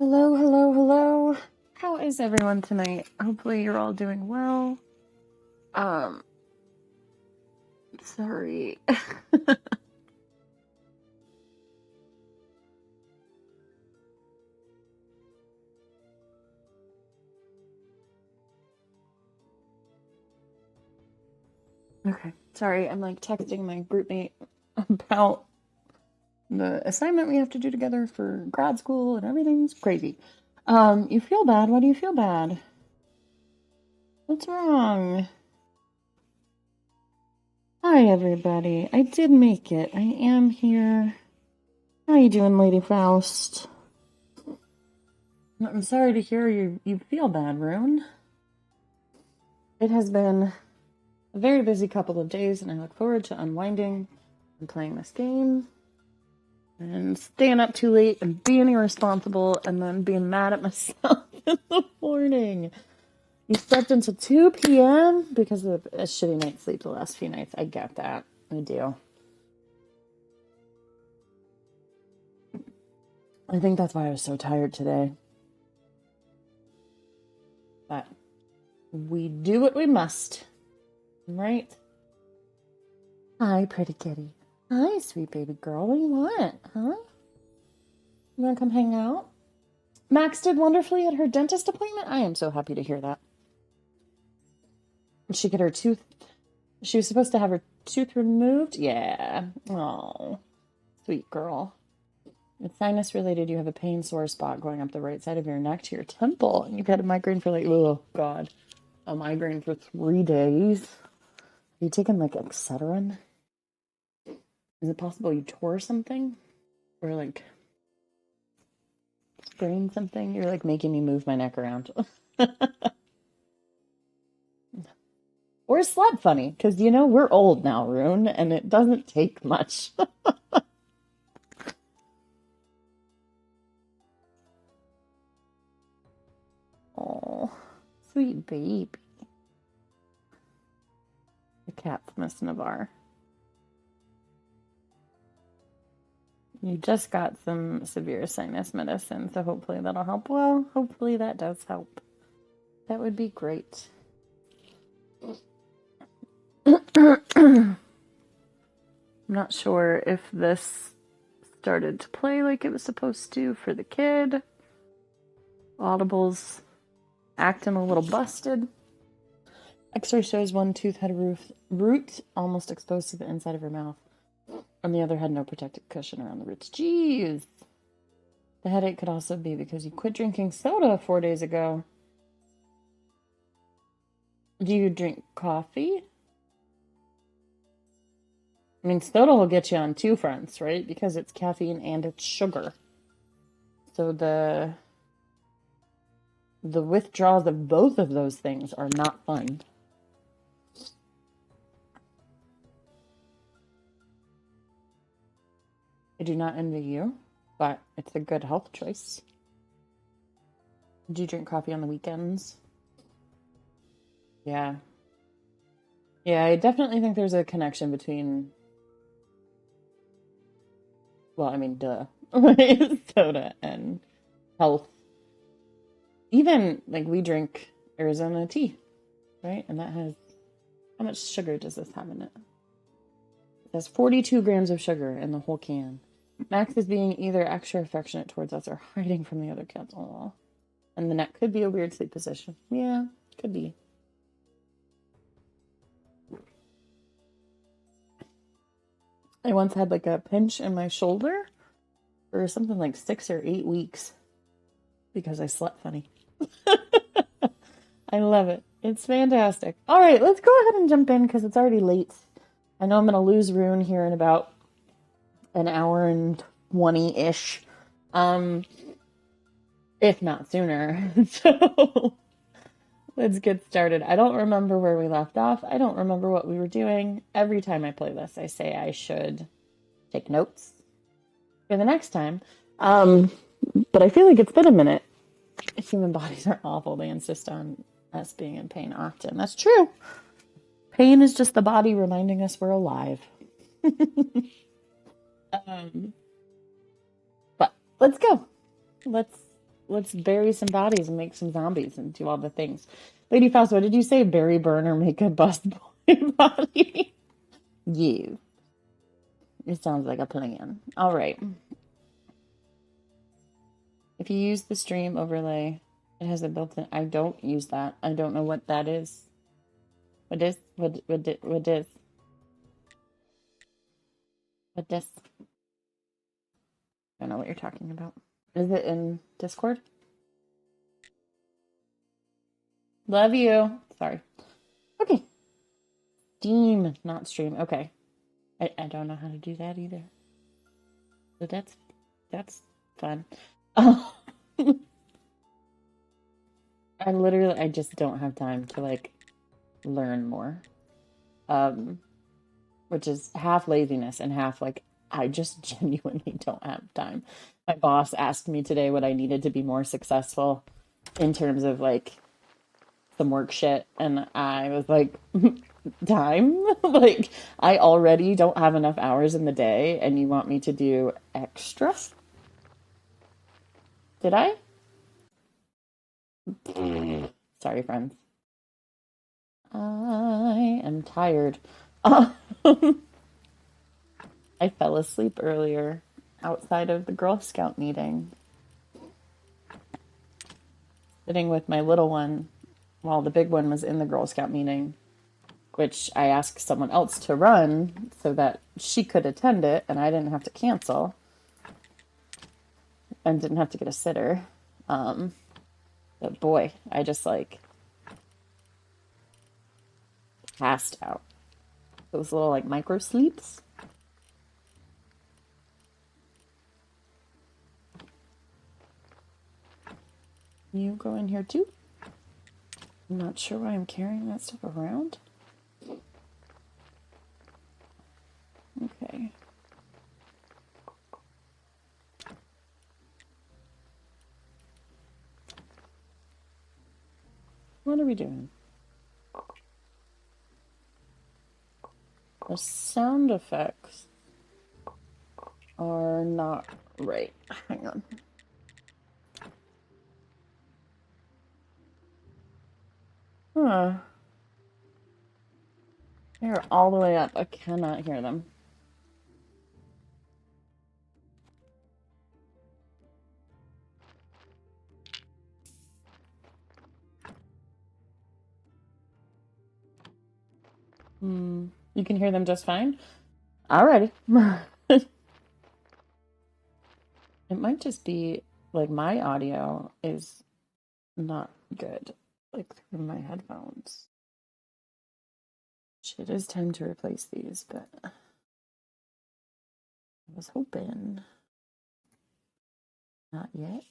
Hello, hello, hello. How is everyone tonight? Hopefully you're all doing well. Um, sorry. Okay, sorry, I'm like texting my group mate about the assignment we have to do together for grad school and everything's crazy. You feel bad? Why do you feel bad? What's wrong? Hi, everybody. I did make it. I am here. How you doing, Lady Faust? I'm sorry to hear you feel bad, Rune. It has been a very busy couple of days, and I look forward to unwinding and playing this game and staying up too late and being irresponsible and then being mad at myself in the morning. You slept until 2 p.m. because of a shitty night's sleep the last few nights. I get that. I do. I think that's why I was so tired today. But we do what we must. Right? Hi, pretty kitty. Hi, sweet baby girl. What do you want? Huh? You want to come hang out? Max did wonderfully at her dentist appointment. I am so happy to hear that. She got her tooth. She was supposed to have her tooth removed. Yeah. Oh, sweet girl. It's sinus related. You have a pain sore spot going up the right side of your neck to your temple. And you've had a migraine for like, oh, God. A migraine for 3 days. Are you taking like Excedrin? Is it possible you tore something? Or like sprained something? You're like making me move my neck around. Or slept funny, because you know, we're old now, Rune, and it doesn't take much. Oh, sweet baby. The cat's missing a bar. You just got some severe sinus medicine, so hopefully that'll help. Well, hopefully that does help. That would be great. I'm not sure if this started to play like it was supposed to for the kid. Audible's acting a little busted. X-ray shows one tooth had a root almost exposed to the inside of her mouth, and the other had no protective cushion around the roots. Jeez. The headache could also be because you quit drinking soda 4 days ago. Do you drink coffee? I mean, soda will get you on two fronts, right? Because it's caffeine and it's sugar. So the withdrawals of both of those things are not fun. I do not envy you, but it's a good health choice. Do you drink coffee on the weekends? Yeah. Yeah, I definitely think there's a connection between, well, I mean, duh, soda and health. Even, like, we drink Arizona tea, right? And that has, how much sugar does this have in it? It has 42 grams of sugar in the whole can. Max is being either extra affectionate towards us or hiding from the other cats. Aww. And the neck could be a weird sleep position. Yeah, could be. I once had like a pinch in my shoulder for something like 6 or 8 weeks because I slept funny. I love it. It's fantastic. All right, let's go ahead and jump in because it's already late. I know I'm going to lose Rune here in about an hour and 20-ish. If not sooner. So let's get started. I don't remember where we left off. I don't remember what we were doing. Every time I play this, I say I should take notes for the next time. But I feel like it's been a minute. Human bodies are awful. They insist on us being in pain often. That's true. Pain is just the body reminding us we're alive. But let's go. Let's let's bury some bodies and make some zombies and do all the things. Lady Faust, what did you say? Bury, burn, or make a bust boy body? You. It sounds like a plan. All right. If you use the stream overlay, it has a built-in. I don't use that. I don't know what that is. What is? What is? What is? What this? I don't know what you're talking about. Is it in Discord? Love you. Sorry. Okay. Steam, not stream. Okay. I don't know how to do that either. So that's fun. I just don't have time to like learn more. Which is half laziness and half like I just genuinely don't have time. My boss asked me today what I needed to be more successful in terms of like some work shit, and I was like, time? Like, I already don't have enough hours in the day, and you want me to do extra? Did I? Sorry, friends. I am tired. I fell asleep earlier outside of the Girl Scout meeting, sitting with my little one while the big one was in the Girl Scout meeting, which I asked someone else to run so that she could attend it and I didn't have to cancel and didn't have to get a sitter. But boy, I just like passed out. Those little like micro sleeps. You go in here too? I'm not sure why I'm carrying that stuff around. Okay. What are we doing? The sound effects are not right. Hang on. Huh. They're all the way up. I cannot hear them. You can hear them just fine? Alrighty. It might just be like my audio is not good, like through my headphones. It is time to replace these, but I was hoping. Not yet.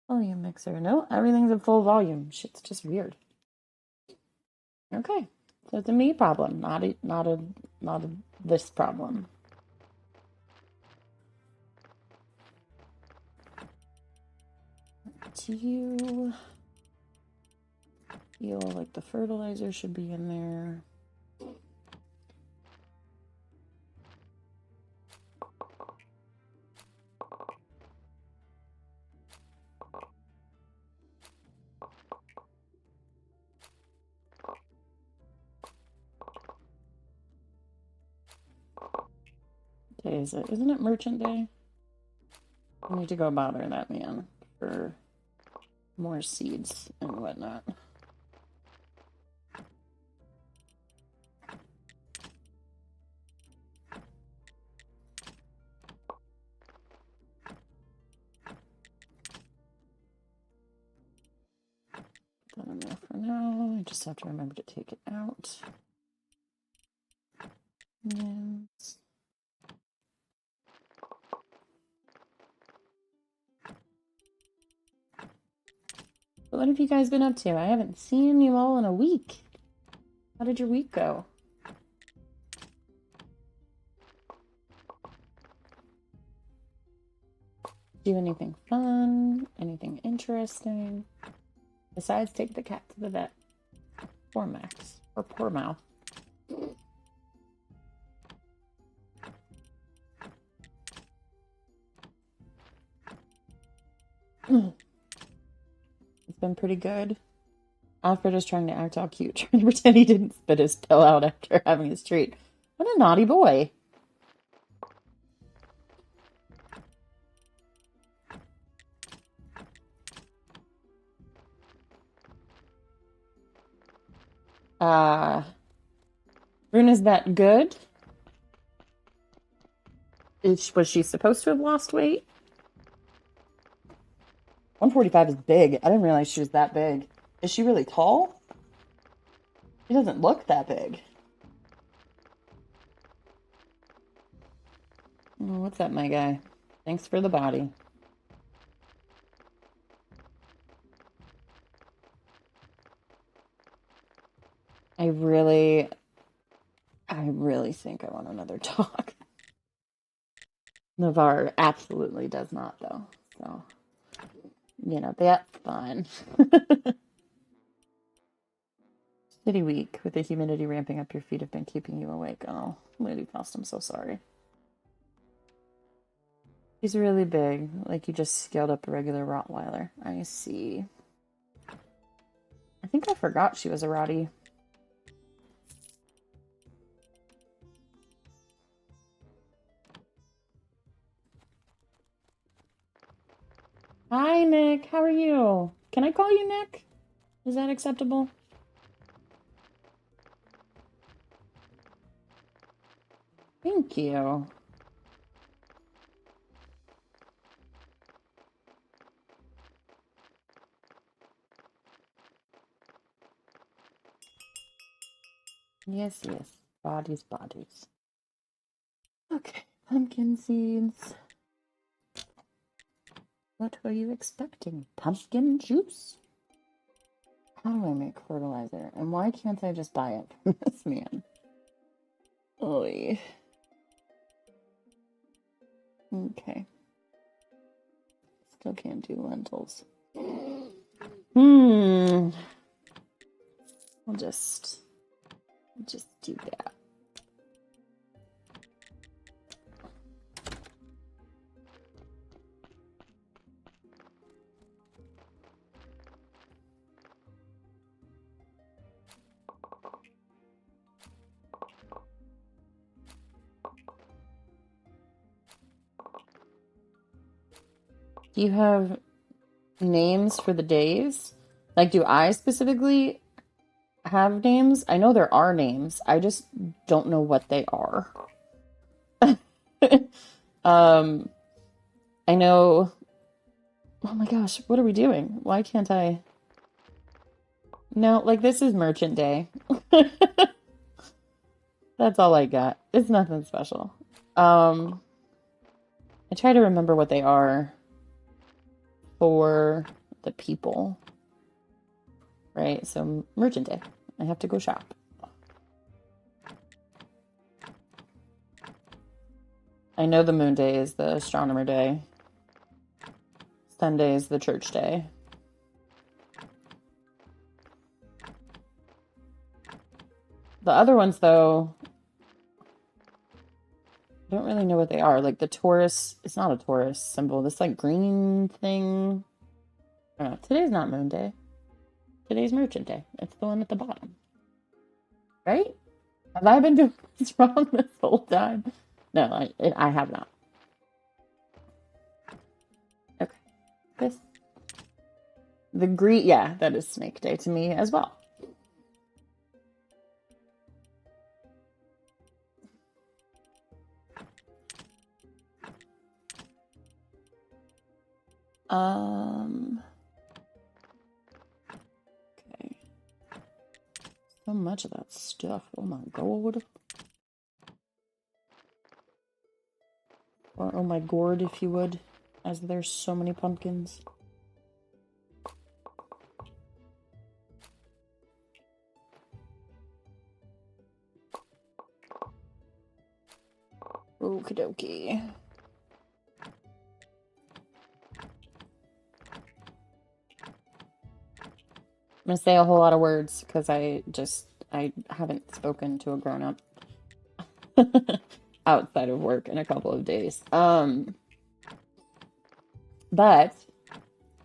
Volume mixer. No, everything's at full volume. Shit's just weird. Okay, so it's a me problem, not a this problem. Do you feel like the fertilizer should be in there? Day is it? Isn't it Merchant Day? I need to go bother that man for more seeds and whatnot. Put that in there for now. I just have to remember to take it out. Yes. What have you guys been up to? I haven't seen you all in a week. How did your week go? Do anything fun? Anything interesting? Besides take the cat to the vet. Poor Max. Or poor Mal. It's been pretty good. Alfred is trying to act all cute, trying to pretend he didn't spit his pill out after having his treat. What a naughty boy. Rune, is that good? Was she supposed to have lost weight? 145 is big. I didn't realize she was that big. Is she really tall? She doesn't look that big. Oh, what's up, my guy? Thanks for the body. I really think I want another dog. Navarre absolutely does not, though. So, you know, that's fine. City week with the humidity ramping up, your feet have been keeping you awake. Oh, Lady Faust, I'm so sorry. He's really big, like you just scaled up a regular Rottweiler. I see. I think I forgot she was a Rottie. Hi, Nick. How are you? Can I call you Nick? Is that acceptable? Thank you. Yes, yes. Bodies, bodies. Okay, pumpkin seeds. What were you expecting? Pumpkin juice? How do I make fertilizer? And why can't I just buy it from this man? Oy. Okay. Still can't do lentils. I'll just do that. Do you have names for the days? Like, do I specifically have names? I know there are names. I just don't know what they are. I know. Oh my gosh, what are we doing? Why can't I? No, like this is Merchant Day. That's all I got. It's nothing special. I try to remember what they are for the people. Right? So Merchant Day. I have to go shop. I know the Moon Day is the Astronomer Day. Sunday is the Church Day. The other ones, though, I don't really know what they are. Like the Taurus, it's not a Taurus symbol. This like green thing. I don't know. Today's not Moon Day. Today's Merchant Day. It's the one at the bottom. Right? Have I been doing this wrong this whole time? No, I have not. Okay. This. The green, yeah, that is Snake Day to me as well. Okay. So much of that stuff. Oh my god. Or oh my gourd, if you would, as there's so many pumpkins. Okie dokie. I'm gonna say a whole lot of words because I haven't spoken to a grown-up outside of work in a couple of days. But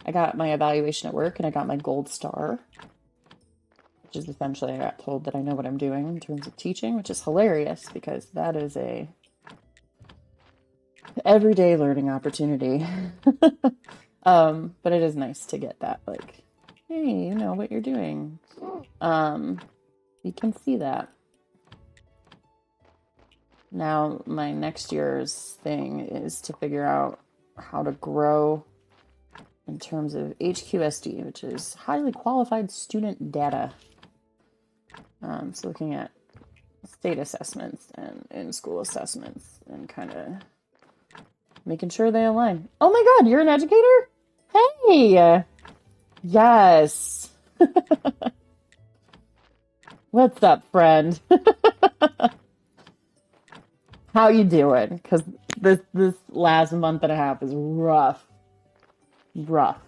I got my evaluation at work and I got my gold star, which is essentially I got told that I know what I'm doing in terms of teaching, which is hilarious because that is a everyday learning opportunity. But it is nice to get that, like, hey, you know what you're doing. You can see that. Now, my next year's thing is to figure out how to grow in terms of HQSD, which is highly qualified student data. So looking at state assessments and in-school assessments and kind of making sure they align. Oh my God, you're an educator? Hey! Yes. What's up, friend? How you doing? Because this last month and a half is rough. Rough.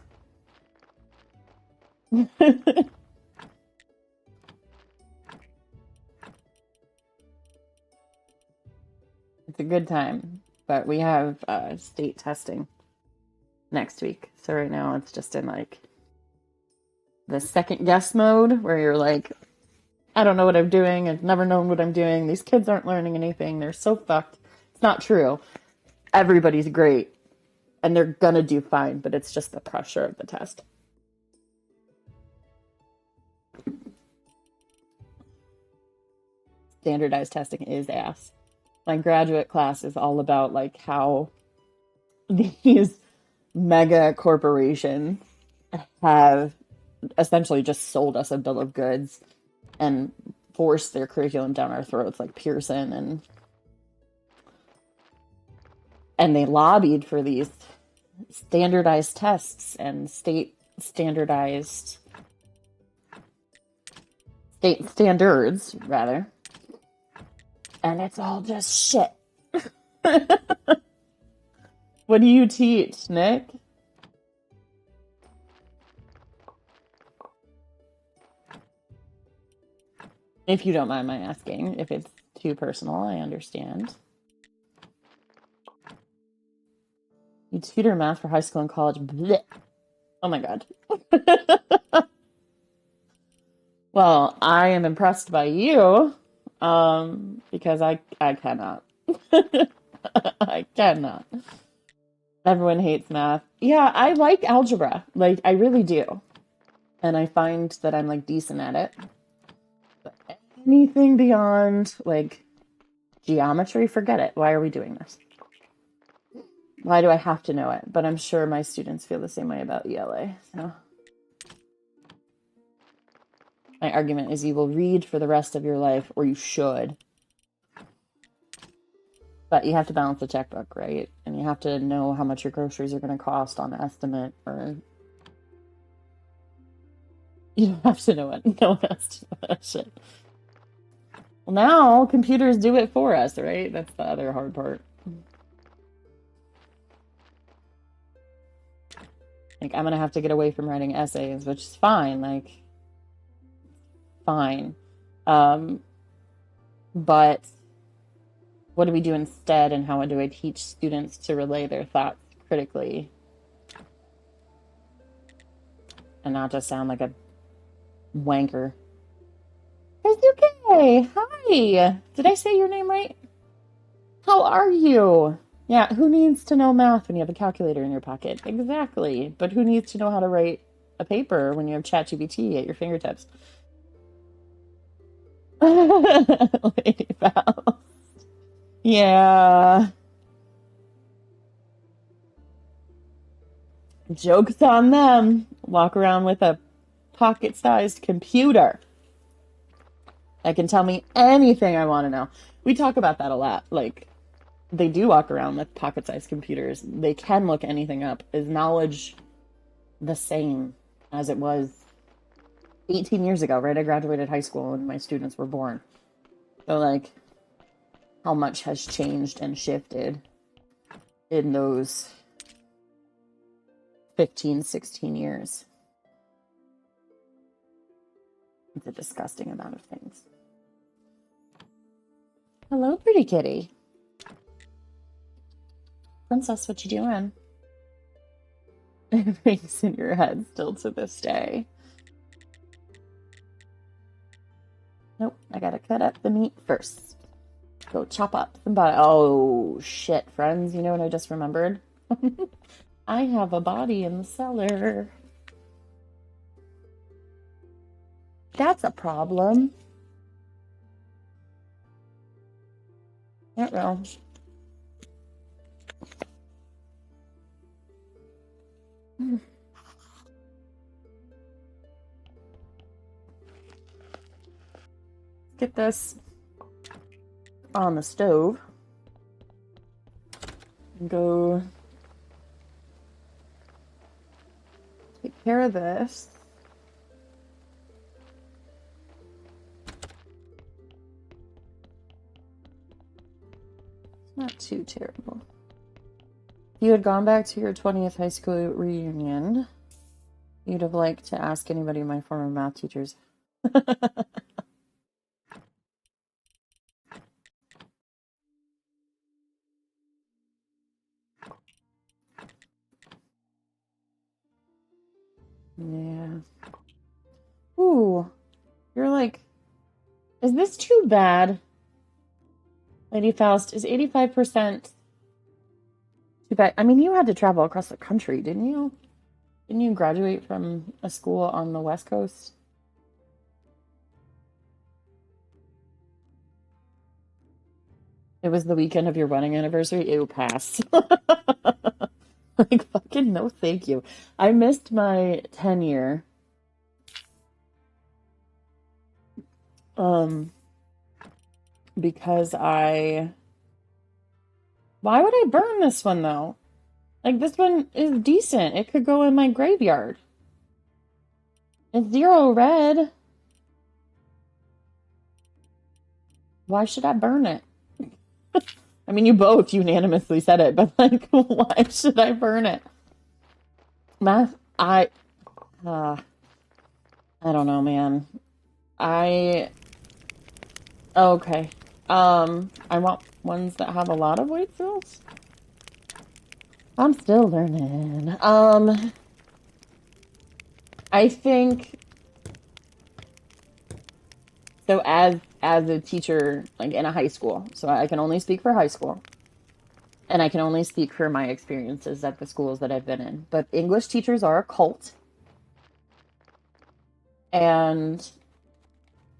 It's a good time, but we have state testing next week. So right now it's just in like the second guess mode where you're like, I don't know what I'm doing. I've never known what I'm doing. These kids aren't learning anything. They're so fucked. It's not true. Everybody's great and they're gonna do fine, but it's just the pressure of the test. Standardized testing is ass. My graduate class is all about like how these mega corporations have essentially just sold us a bill of goods and forced their curriculum down our throats, like Pearson, and they lobbied for these standardized tests and state standards rather, and it's all just shit. What do you teach, Nick? If you don't mind my asking, if it's too personal, I understand. You tutor math for high school and college. Blech. Oh my God. Well, I am impressed by you, because I cannot. I cannot. Everyone hates math. Yeah, I like algebra. Like, I really do. And I find that I'm, like, decent at it. But anything beyond, like, geometry, forget it. Why are we doing this? Why do I have to know it? But I'm sure my students feel the same way about ELA. So my argument is you will read for the rest of your life, or you should. But you have to balance the checkbook, right? And you have to know how much your groceries are going to cost on the estimate, or you don't have to know it. No one has to know that shit. Well, now computers do it for us, right? That's the other hard part. Like, I'm going to have to get away from writing essays, which is fine. Like, fine. But what do we do instead, and how do I teach students to relay their thoughts critically and not just sound like a wanker? Kazuke! Hi! Did I say your name right? How are you? Yeah, who needs to know math when you have a calculator in your pocket? Exactly. But who needs to know how to write a paper when you have ChatGPT at your fingertips? Lady Faust. Yeah. Joke's on them. Walk around with a pocket-sized computer that can tell me anything I want to know. We talk about that a lot. Like, they do walk around with pocket-sized computers. They can look anything up. Is knowledge the same as it was 18 years ago, right? I graduated high school and my students were born. So, like, how much has changed and shifted in those 15, 16 years? It's a disgusting amount of things. Hello, pretty kitty. Princess, what you doing? It rings in your head still to this day. Nope, I gotta cut up the meat first. Go chop up some body. Oh, shit, friends. You know what I just remembered? I have a body in the cellar. That's a problem. Uh-oh. Get this on the stove. And go take care of this. It's not too terrible. If you had gone back to your 20th high school reunion, you'd have liked to ask anybody of my former math teachers. Yeah. Ooh. You're like, is this too bad? Lady Faust, is 85% too bad? I mean, you had to travel across the country, didn't you? Didn't you graduate from a school on the West Coast? It was the weekend of your wedding anniversary? Ew, pass. Like, fucking no thank you. I missed my 10-year. Because why would I burn this one though? Like, this one is decent. It could go in my graveyard. It's 0 red. Why should I burn it? I mean, you both unanimously said it, but like, why should I burn it? I don't know, man. Okay. I want ones that have a lot of white cells. I'm still learning. I think so as a teacher, like in a high school, so I can only speak for high school. And I can only speak for my experiences at the schools that I've been in. But English teachers are a cult. And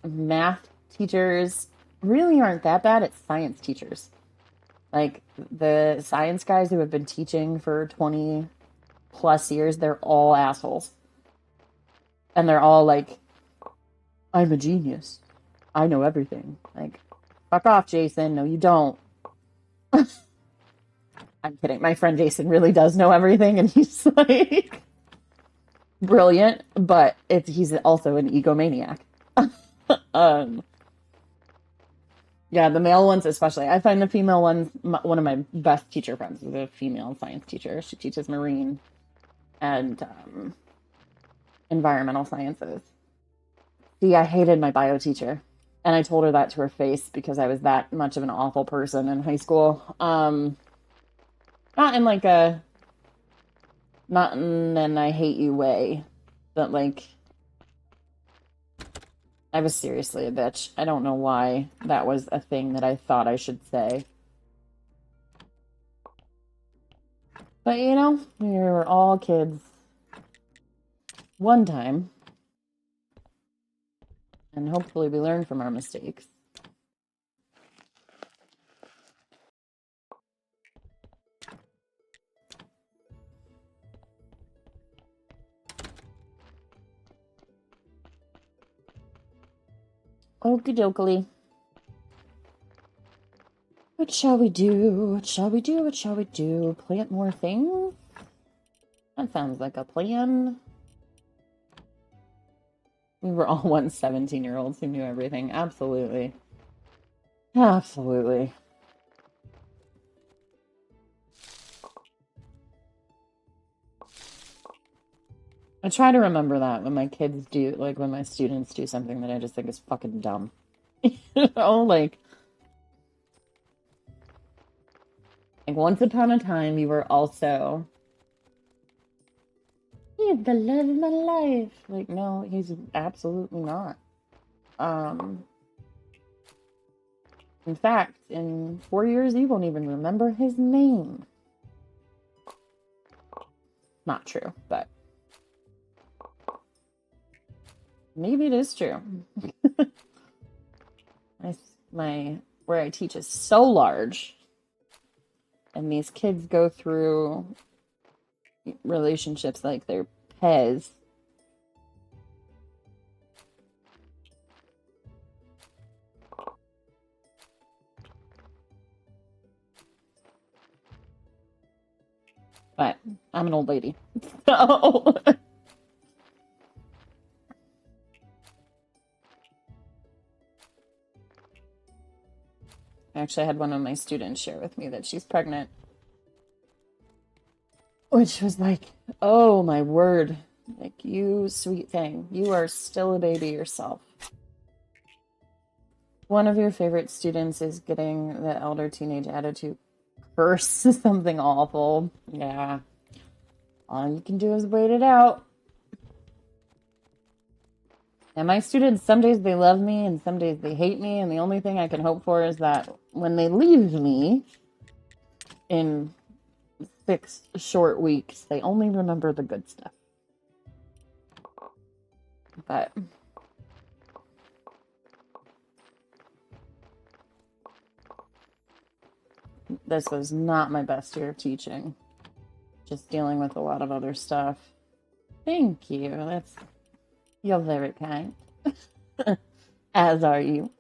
math teachers really aren't that bad. It's science teachers. Like the science guys who have been teaching for 20 plus years, they're all assholes. And they're all like, I'm a genius. I know everything. Like, fuck off, Jason. No, you don't. I'm kidding. My friend Jason really does know everything, and he's like brilliant, but he's also an egomaniac. Yeah, the male ones especially. I find the female ones, one of my best teacher friends is a female science teacher. She teaches marine and environmental sciences. See, I hated my bio teacher. And I told her that to her face because I was that much of an awful person in high school. Not in like not in an I hate you way, but like, I was seriously a bitch. I don't know why that was a thing that I thought I should say. But you know, we were all kids one time. And hopefully we learn from our mistakes. Okie dokie. What shall we do? What shall we do? What shall we do? Plant more things? That sounds like a plan. We were all once 17-year-olds who knew everything. Absolutely. Absolutely. I try to remember that when my kids do, like when my students do something that I just think is fucking dumb. You know, like once upon a time, you were also he's the love of my life. Like, no, he's absolutely not. In fact, in 4 years, you won't even remember his name. Not true, but maybe it is true. Where I teach is so large, and these kids go through relationships like they're Pez. But I'm an old lady, so I actually had one of my students share with me that she's pregnant, which was like, oh my word, like, you sweet thing, you are still a baby yourself. One of your favorite students is getting the elder teenage attitude curse, something awful. Yeah. All you can do is wait it out. And my students, some days they love me and some days they hate me, and the only thing I can hope for is that when they leave me in 6 short weeks, they only remember the good stuff. But this was not my best year of teaching. Just dealing with a lot of other stuff. Thank you. You're very kind. As are you.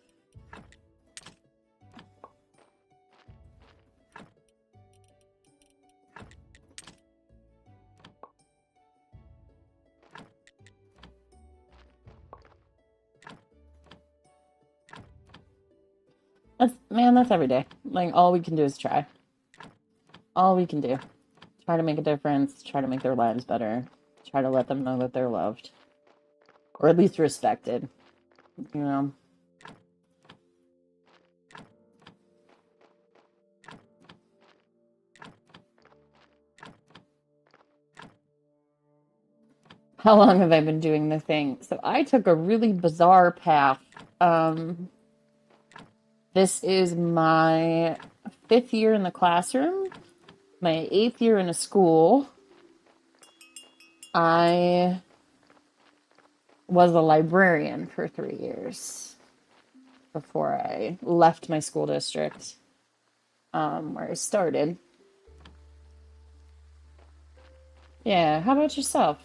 That's every day. Like, all we can do is try. All we can do. Try to make a difference, try to make their lives better, try to let them know that they're loved. Or at least respected, you know? How long have I been doing the thing? So I took a really bizarre path. This is my 5th year in the classroom, my 8th year in a school. I was a librarian for 3 years before I left my school district, where I started. Yeah, how about yourself?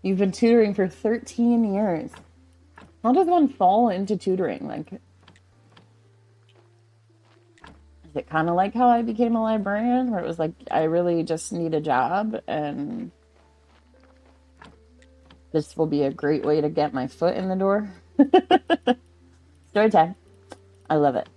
You've been tutoring for 13 years. How does one fall into tutoring? Like, is it kind of like how I became a librarian, where it was like, I really just need a job, and this will be a great way to get my foot in the door? Story time. I love it.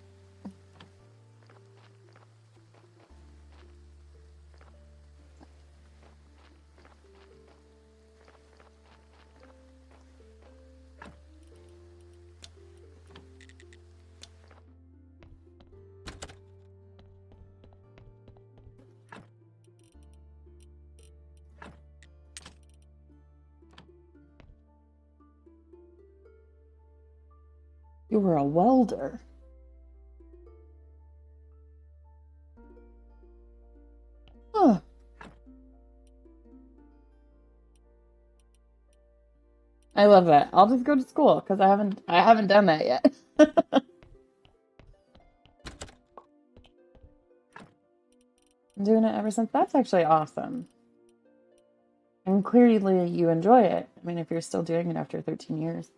You were a welder. Huh. I love that. I'll just go to school because I haven't done that yet. I'm doing it ever since. That's actually awesome. And clearly you enjoy it. I mean, if you're still doing it after 13 years.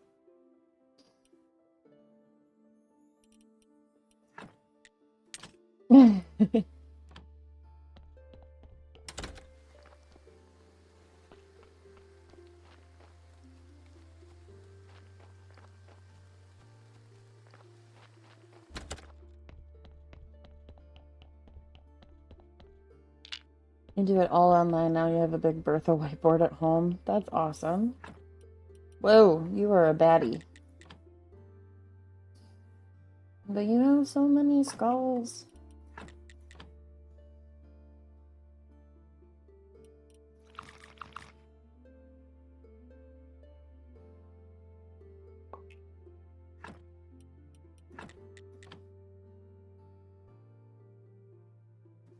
You do it all online now. You have a big Bertha whiteboard at home. That's awesome. Whoa, you are a baddie. But you have so many skulls.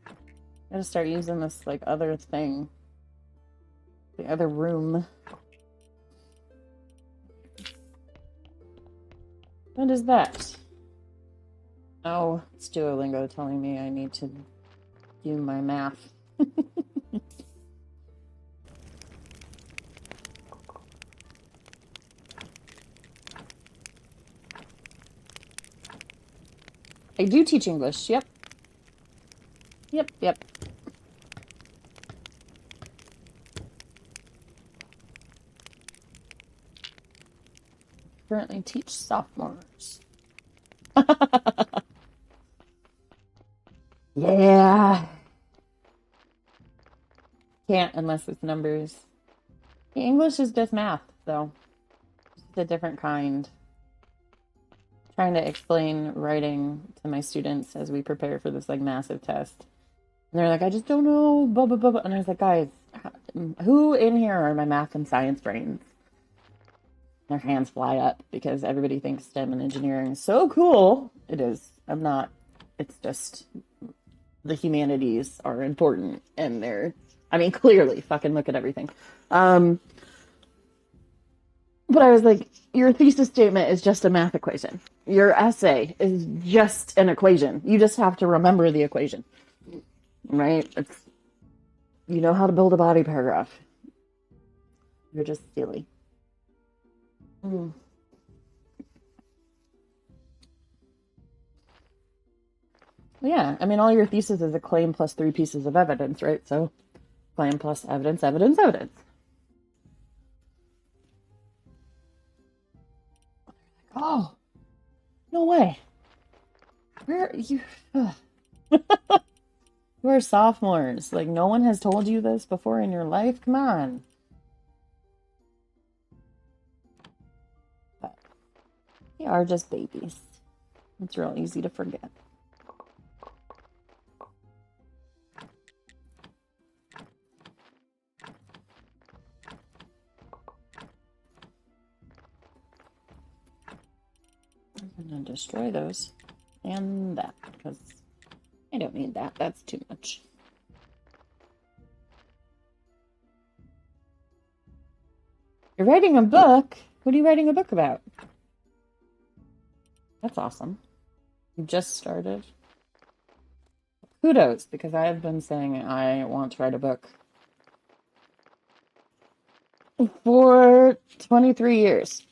I gotta start using this, like, other thing. The other room. What is that? Oh, it's Duolingo telling me I need to do my math. I do teach English, yep. Yep. Currently teach sophomores. Yeah. Can't unless it's numbers. English is just math, though. It's a different kind. Trying to explain writing to my students as we prepare for this, like, massive test. And they're like, I just don't know, blah, blah, blah, blah. And I was like, guys, who in here are my math and science brains? Their hands fly up because everybody thinks STEM and engineering is so cool. It is. I'm not. It's just the humanities are important, and they're, I mean, clearly, fucking look at everything. But I was like, your thesis statement is just a math equation. Your essay is just an equation. You just have to remember the equation, right? It's, you know how to build a body paragraph. You're just silly. Yeah, I mean, all your thesis is a claim plus 3 pieces of evidence, right? So, claim plus evidence, evidence, evidence. Oh, no way. Where are you? You are sophomores. Like, no one has told you this before in your life? Come on. But they are just babies. It's real easy to forget. I'm gonna destroy those. And that, because I don't need that. That's too much. You're writing a book? What are you writing a book about? That's awesome. You just started. Kudos, because I have been saying I want to write a book for 23 years.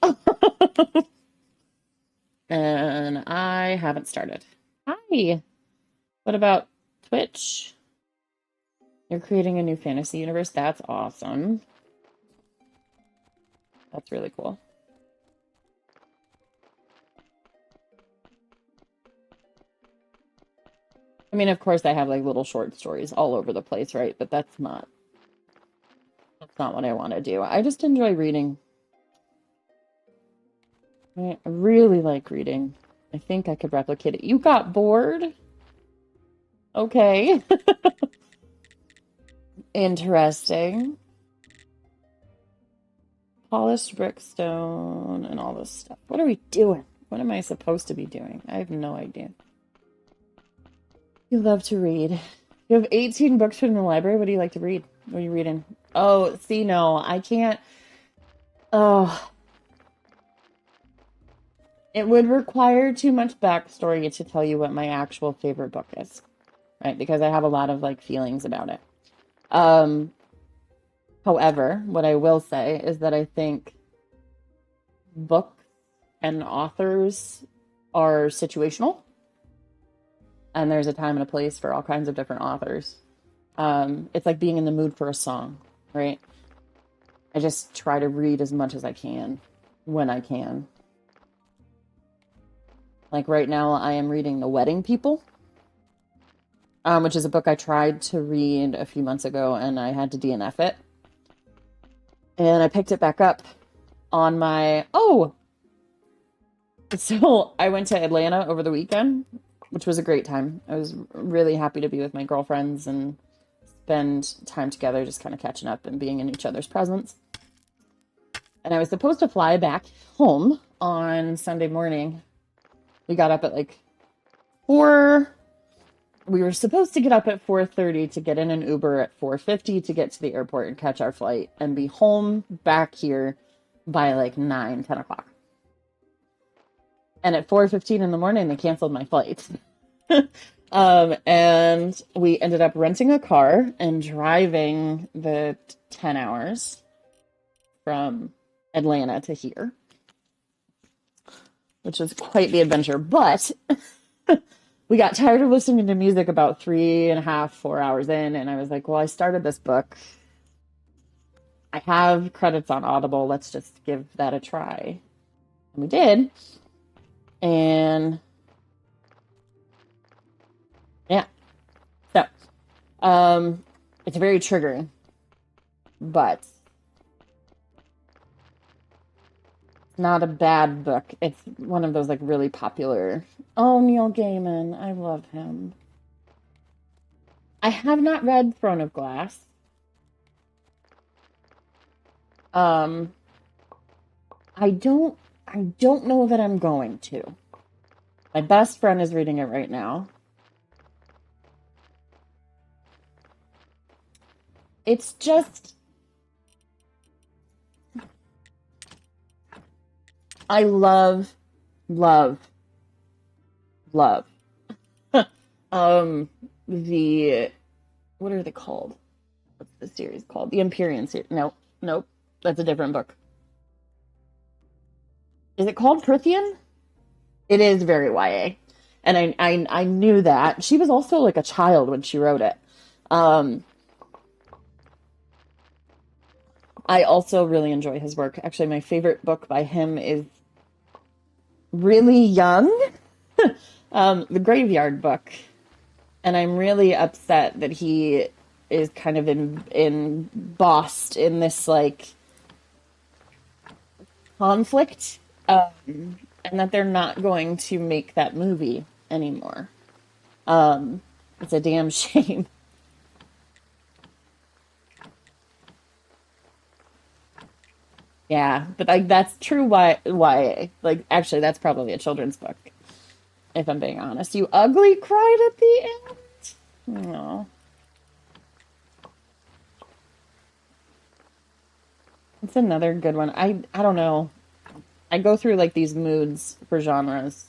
And I haven't started. Hi. What about Twitch? You're creating a new fantasy universe? That's awesome. That's really cool. I mean, of course, I have, like, little short stories all over the place, right? But that's not what I want to do. I just enjoy reading. I really like reading. I think I could replicate it. You got bored? Okay. Interesting. Polished brickstone and all this stuff. What are we doing? What am I supposed to be doing? I have no idea. You love to read. You have 18 books from the library. What do you like to read? What are you reading? Oh, see, no, I can't. Oh. It would require too much backstory to tell you what my actual favorite book is, right? Because I have a lot of, like, feelings about it. However, what I will say is that I think books and authors are situational, and there's a time and a place for all kinds of different authors. It's like being in the mood for a song, right? I just try to read as much as I can when I can. Like right now, I am reading The Wedding People. which is a book I tried to read a few months ago and I had to DNF it. And I picked it back up on my, so I went to Atlanta over the weekend, which was a great time. I was really happy to be with my girlfriends and spend time together, just kind of catching up and being in each other's presence. And I was supposed to fly back home on Sunday morning. We got up at like 4. We were supposed to get up at 4:30 to get in an Uber at 4:50 to get to the airport and catch our flight and be home back here by like 9, 10 o'clock. And at 4:15 in the morning, they canceled my flight. And we ended up renting a car and driving the 10 hours from Atlanta to here, which was quite the adventure. But we got tired of listening to music about 3.5, 4 hours in, and I was like, well, I started this book. I have credits on Audible. Let's just give that a try. And we did. And yeah. So, it's very triggering, but not a bad book. It's one of those like really popular. Oh, Neil Gaiman. I love him. I have not read Throne of Glass. I don't know that I'm going to. My best friend is reading it right now. It's just, I love, love, love. The, what are they called? What's the series called? The Empyrean series. Nope. That's a different book. Is it called Prythian? It is very YA. And I knew that. She was also like a child when she wrote it. I also really enjoy his work. Actually, my favorite book by him is really young, The Graveyard Book. And I'm really upset that he is kind of embossed in this like conflict, and that they're not going to make that movie anymore. It's a damn shame. Yeah, but like that's true. YA. Like actually, that's probably a children's book. If I'm being honest, you ugly cried at the end. No, it's another good one. I don't know. I go through like these moods for genres.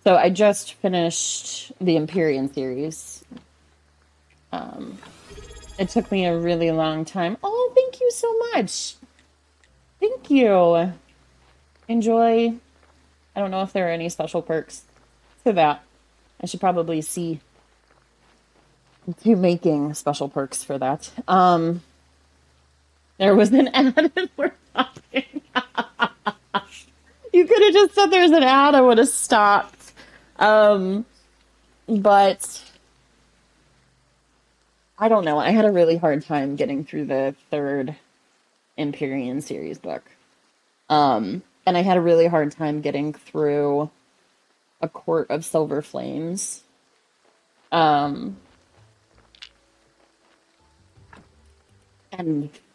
So I just finished the Empyrean series. It took me a really long time. Oh, thank you so much. Thank you. Enjoy. I don't know if there are any special perks to that. I should probably see to making special perks for that. There was an ad and we're talking. You could have just said there's an ad, I would have stopped. But I don't know. I had a really hard time getting through the third Empyrean series book. And I had a really hard time getting through A Court of Silver Flames. And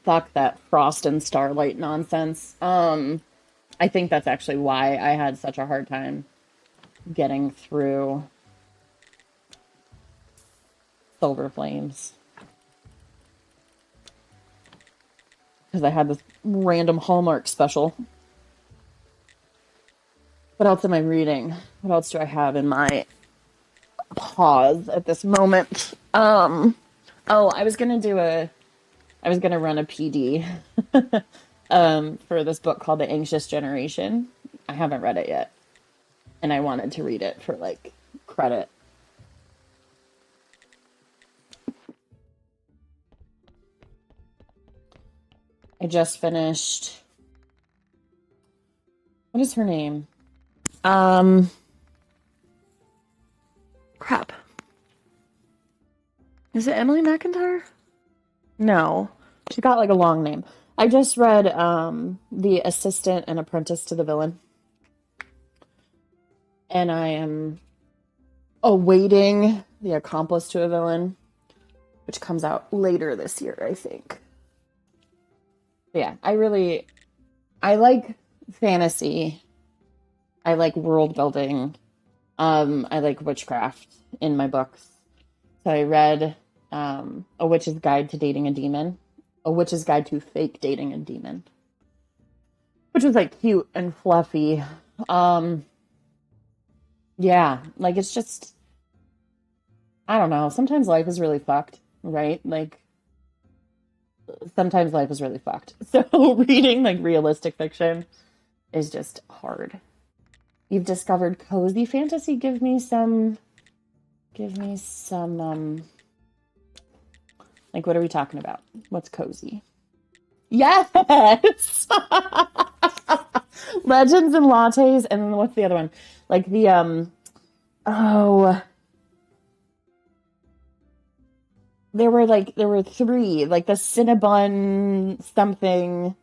fuck that Frost and Starlight nonsense. I think that's actually why I had such a hard time getting through Silver Flames. Because I had this random Hallmark special. What else am I reading? What else do I have in my pause at this moment? I was gonna run a PD for this book called The Anxious Generation. I haven't read it yet. And I wanted to read it for like credit. I just finished. What is her name? Crap. Is it Emily McIntyre? No. She got like a long name. I just read The Assistant and Apprentice to the Villain. And I am awaiting The Accomplice to a Villain, which comes out later this year, I think. But yeah, I like fantasy. I like world building. I like witchcraft in my books. So I read A Witch's Guide to Dating a Demon. A Witch's Guide to Fake Dating a Demon. Which was like cute and fluffy. Yeah, like it's just, I don't know. Sometimes life is really fucked, right? Like sometimes life is really fucked. So reading like realistic fiction is just hard. You've discovered cozy fantasy. Give me some, like, what are we talking about? What's cozy? Yes! Legends and lattes, and then what's the other one? Like the, there were three, like the Cinnabon something.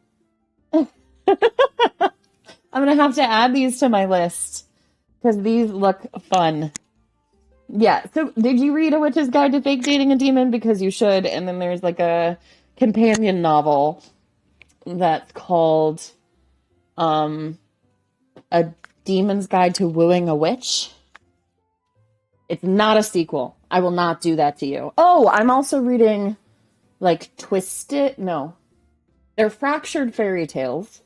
I'm gonna have to add these to my list because these look fun. Yeah, so did you read A Witch's Guide to Fake Dating a Demon? Because you should. And then there's like a companion novel that's called A Demon's Guide to Wooing a Witch. It's not a sequel. I will not do that to you. Oh, I'm also reading like Twisted. No, they're fractured fairy tales.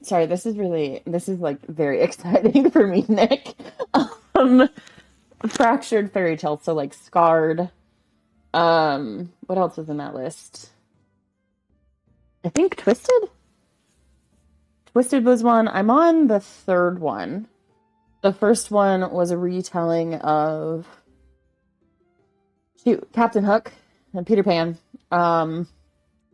Sorry, this is like very exciting for me, Nick. Fractured fairy tales, so like Scarred. What else is in that list? I think Twisted? Twisted was one. I'm on the third one. The first one was a retelling of Captain Hook and Peter Pan.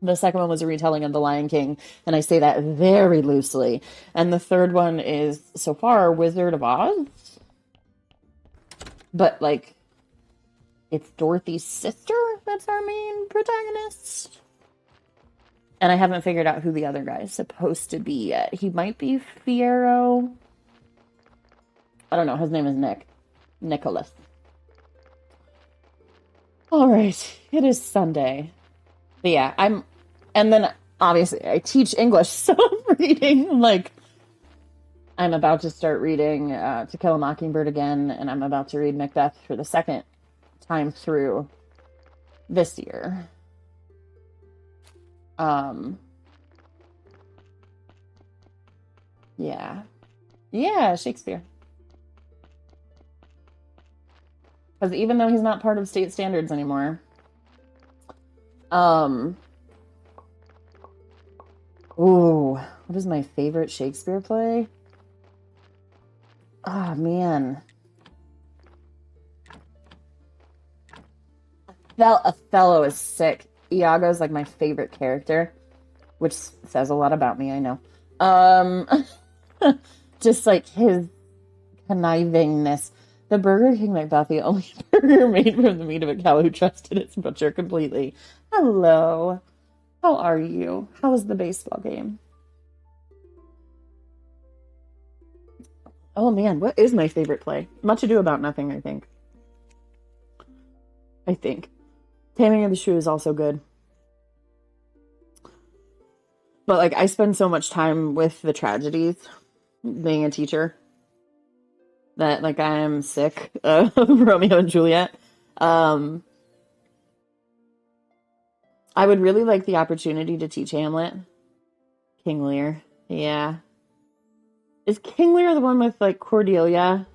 The second one was a retelling of The Lion King, and I say that very loosely. And the third one is, so far, Wizard of Oz. But, like, it's Dorothy's sister that's our main protagonist. And I haven't figured out who the other guy is supposed to be yet. He might be Fiyero. I don't know. His name is Nicholas. All right. It is Sunday. But yeah, and then obviously I teach English, so I'm reading, like, I'm about to start reading To Kill a Mockingbird again, and I'm about to read Macbeth for the second time through this year. Yeah, Shakespeare. Because even though he's not part of state standards anymore, ooh, what is my favorite Shakespeare play? Ah, man. Othello is sick. Iago's like my favorite character, which says a lot about me, I know. Just like his connivingness. The Burger King Macbeth, the only burger made from the meat of a cow who trusted its butcher completely. Hello. How are you? How was the baseball game? Oh man, what is my favorite play? Much Ado About Nothing, I think. Taming of the Shrew is also good. But like, I spend so much time with the tragedies, being a teacher, that like I am sick of Romeo and Juliet. I would really like the opportunity to teach Hamlet. King Lear. Yeah. Is King Lear the one with like Cordelia?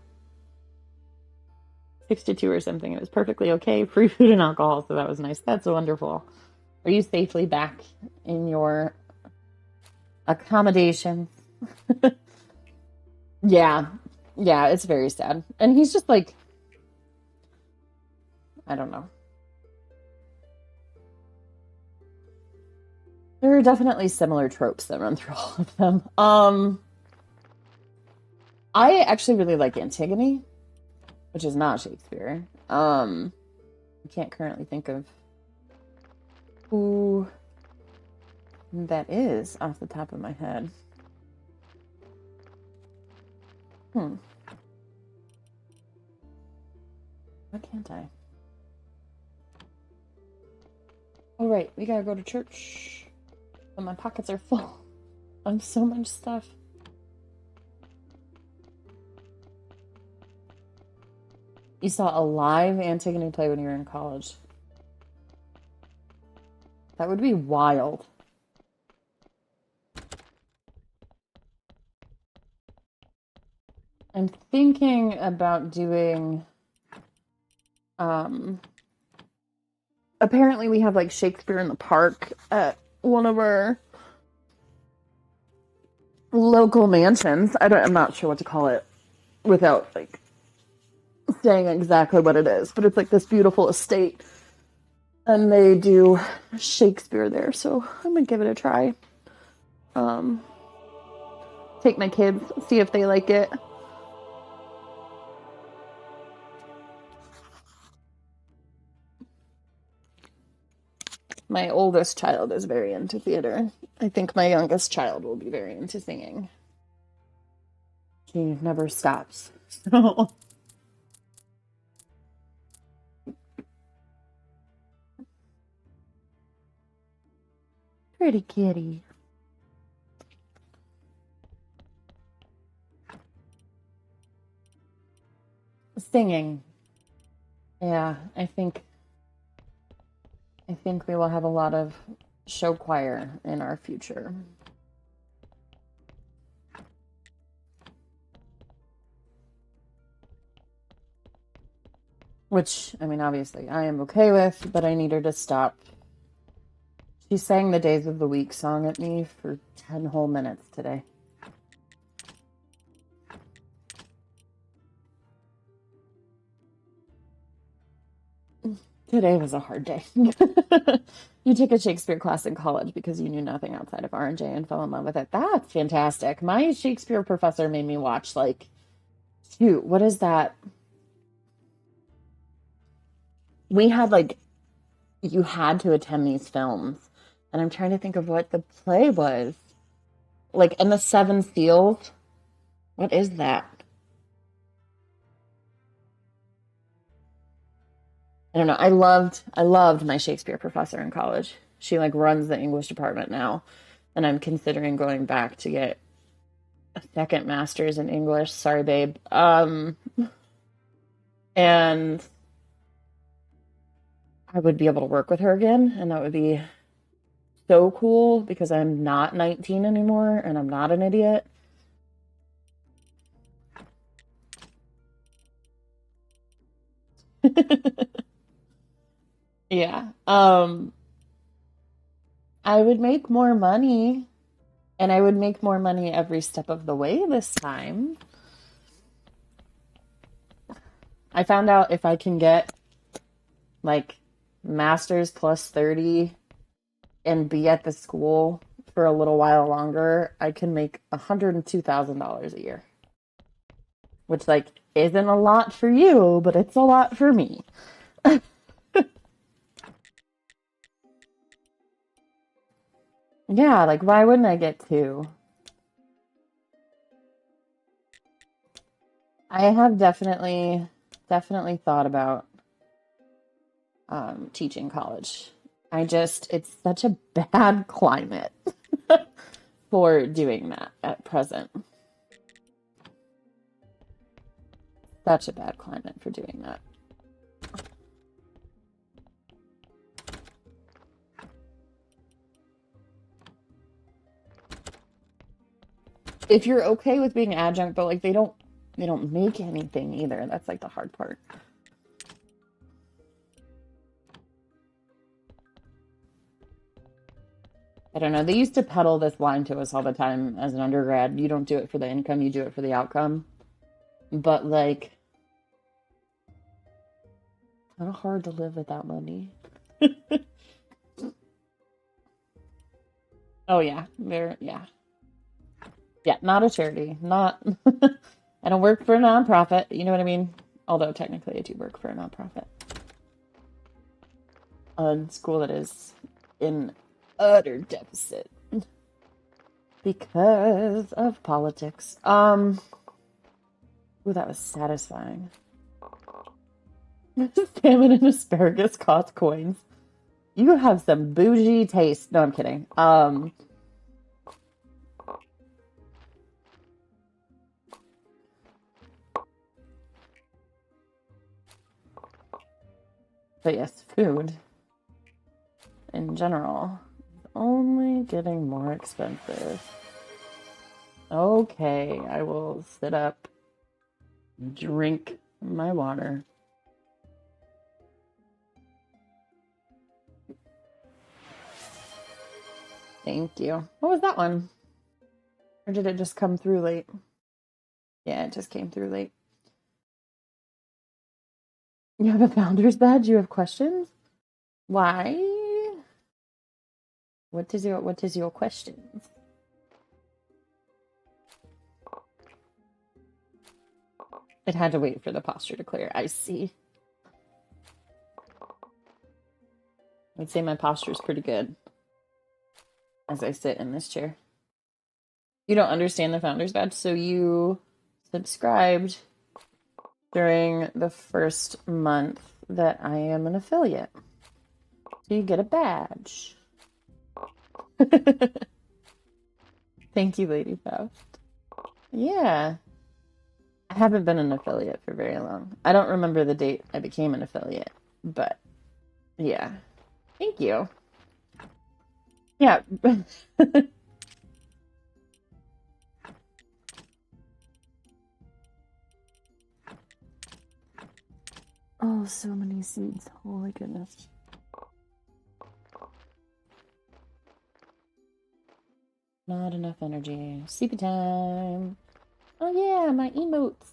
6-2 or something. It was perfectly okay. Free food and alcohol, so that was nice. That's wonderful. Are you safely back in your accommodation? Yeah. Yeah, it's very sad. And he's just like, I don't know. There are definitely similar tropes that run through all of them. I actually really like Antigone. which is not Shakespeare. I can't currently think of who that is off the top of my head. Why can't I? Oh, right, we gotta go to church. But my pockets are full of so much stuff. You saw a live Antigone play when you were in college. That would be wild. I'm thinking about doing, apparently we have like Shakespeare in the Park at one of our local mansions. I'm not sure what to call it without like saying exactly what it is, but it's like this beautiful estate and they do Shakespeare there, so I'm gonna give it a try. Take my kids, see if they like it. My oldest child is very into theater. I think my youngest child will be very into singing. She never stops. So pretty kitty. Singing. Yeah, I think we will have a lot of show choir in our future. Which, I mean, obviously I am okay with, but I need her to stop. She sang the Days of the Week song at me for 10 whole minutes today. Today was a hard day. You took a Shakespeare class in college because you knew nothing outside of R&J and fell in love with it. That's fantastic. My Shakespeare professor made me watch like, shoot, what is that? We had like, you had to attend these films. And I'm trying to think of what the play was. Like, and the Seven Seals. What is that? I don't know. I loved my Shakespeare professor in college. She like runs the English department now, and I'm considering going back to get a second master's in English. Sorry, babe. And I would be able to work with her again, and that would be so cool because I'm not 19 anymore and I'm not an idiot. Yeah. I would make more money, and I would make more money every step of the way this time. I found out if I can get like master's plus 30 and be at the school for a little while longer, I can make $102,000 a year. Which like isn't a lot for you, but it's a lot for me. Yeah, like why wouldn't I get two? I have definitely thought about teaching college. It's such a bad climate for doing that at present. Such a bad climate for doing that. If you're okay with being adjunct, but like they don't make anything either. That's like the hard part. I don't know. They used to peddle this line to us all the time as an undergrad. You don't do it for the income, you do it for the outcome. But like kind of hard to live without money. Oh yeah. Yeah. Yeah, not a charity. Not I don't work for a nonprofit. You know what I mean? Although technically I do work for a nonprofit. A school that is in utter deficit because of politics. Ooh, that was satisfying. Salmon and asparagus cost coins. You have some bougie taste. No, I'm kidding. But yes, food in general is only getting more expensive. Okay, I will sit up, drink my water. Thank you. What was that one? Or did it just come through late? Yeah, it just came through late. You have a founder's badge? You have questions? Why? What is your questions? It had to wait for the posture to clear. I see. I'd say my posture is pretty good as I sit in this chair. You don't understand the founder's badge, so you subscribed during the first month that I am an affiliate. So you get a badge. Thank you, Lady Faust. Yeah. I haven't been an affiliate for very long. I don't remember the date I became an affiliate, but yeah. Thank you. Yeah. Oh, so many seeds. Holy goodness. Not enough energy. CP time. Oh yeah, my emotes.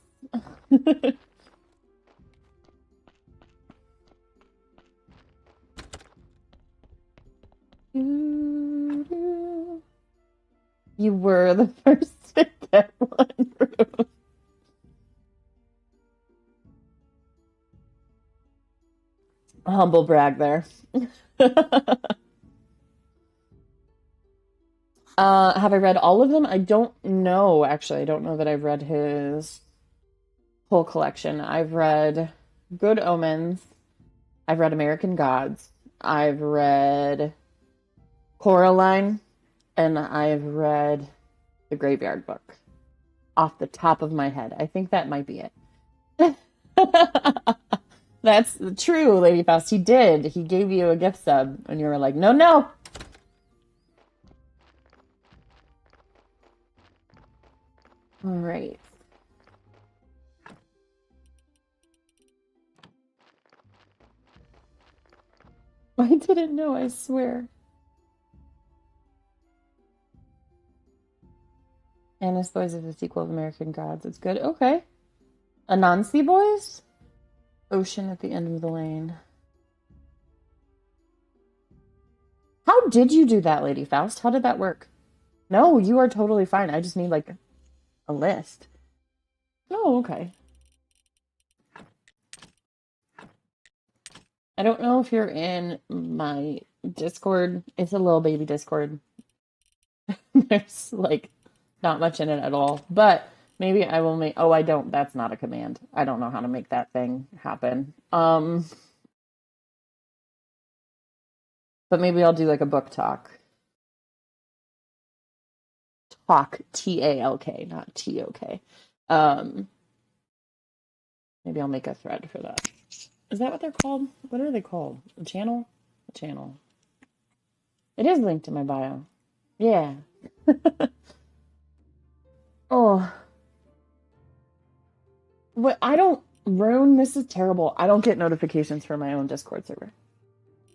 You were the first to get one, Rose. Humble brag there. Have I read all of them? I don't know, actually. I don't know that I've read his whole collection. I've read Good Omens. I've read American Gods. I've read Coraline. And I've read The Graveyard Book. Off the top of my head. I think that might be it. That's true, Lady Faust. He did. He gave you a gift sub, and you were like, no, no. All right. I didn't know, I swear. Anna's Boys is a sequel of American Gods. It's good. Okay. Anansi Boys? Ocean at the End of the Lane. How did you do that, Lady Faust? How did that work? No, you are totally fine. I just need, like, a list. Oh, okay. I don't know if you're in my Discord. It's a little baby Discord. There's, like, not much in it at all. But maybe I will make... Oh, I don't. That's not a command. I don't know how to make that thing happen. But maybe I'll do, like, a book talk. Talk, T-A-L-K, not T-O-K. Maybe I'll make a thread for that. Is that what they're called? What are they called? A channel? A channel. It is linked in my bio. Yeah. Oh. What? I don't... Rune, this is terrible. I don't get notifications for my own Discord server.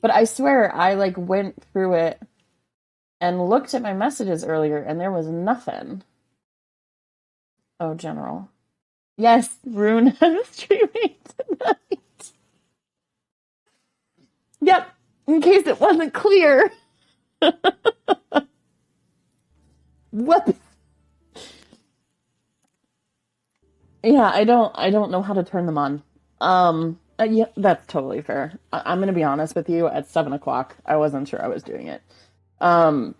But I swear, I, like, went through it and looked at my messages earlier, and there was nothing. Oh, General. Yes, Rune, I'm streaming tonight. Yep, in case it wasn't clear. Whoops. Yeah, I don't know how to turn them on. Yeah, that's totally fair. I'm gonna be honest with you. At 7 o'clock, I wasn't sure I was doing it. Um,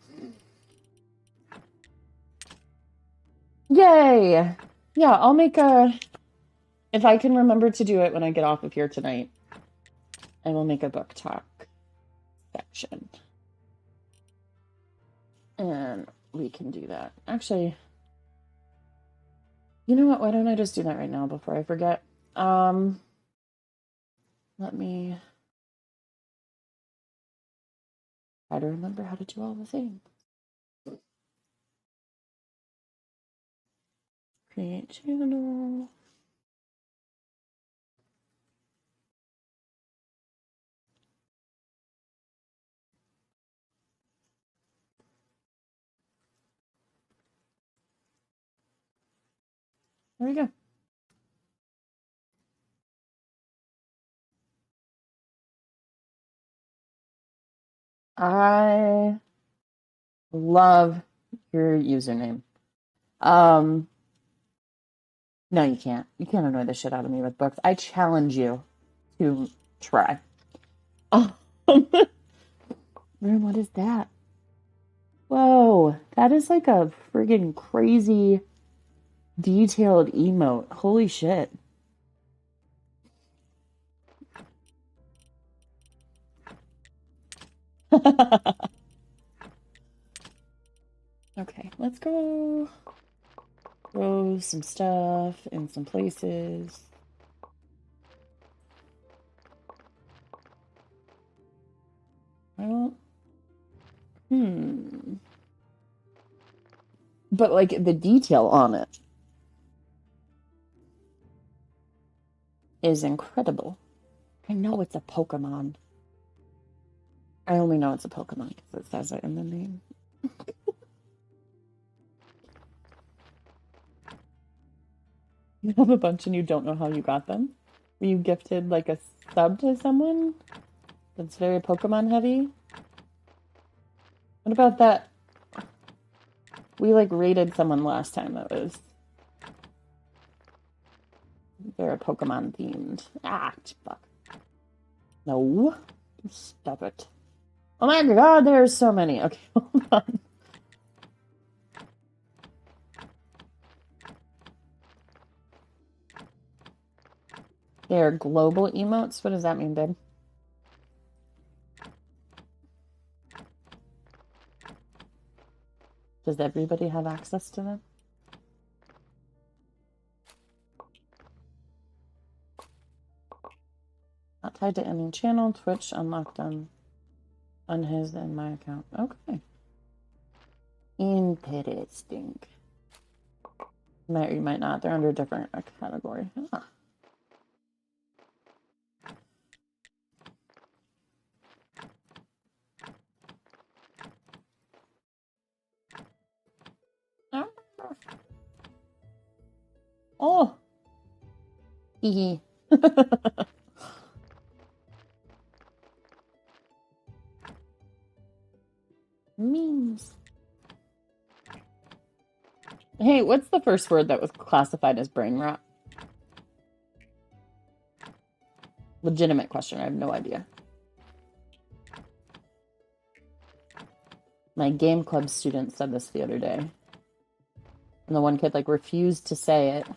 Yay! Yeah, I'll make a. If I can remember to do it when I get off of here tonight, I will make a book talk section, and we can do that. Actually, you know what? Why don't I just do that right now before I forget? Um, Let me try to remember how to do all the things. Create channel. There we go. I love your username. Um, no, you can't. You can't annoy the shit out of me with books. I challenge you to try. Room, what is that? Whoa, that is like a friggin' crazy detailed emote. Holy shit. Okay, let's go throw some stuff in some places. Well, but like the detail on it is incredible. I know it's a Pokemon. I only know it's a Pokemon because it says it in the name. You have a bunch and you don't know how you got them? Were you gifted like a sub to someone that's very Pokemon heavy? What about that? We like raided someone last time that was very Pokemon themed. Ah, fuck. No. Stop it. Oh my god, there's so many. Okay, hold on. They're global emotes? What does that mean, babe? Does everybody have access to them? Not tied to any channel. Twitch unlocked on his and my account. Okay. Interesting. Might or you might not. They're under a different category. Ah. Oh. Hee Memes. Hey, what's the first word that was classified as brain rot? Legitimate question. I have no idea. My game club student said this the other day. And the one kid like refused to say it.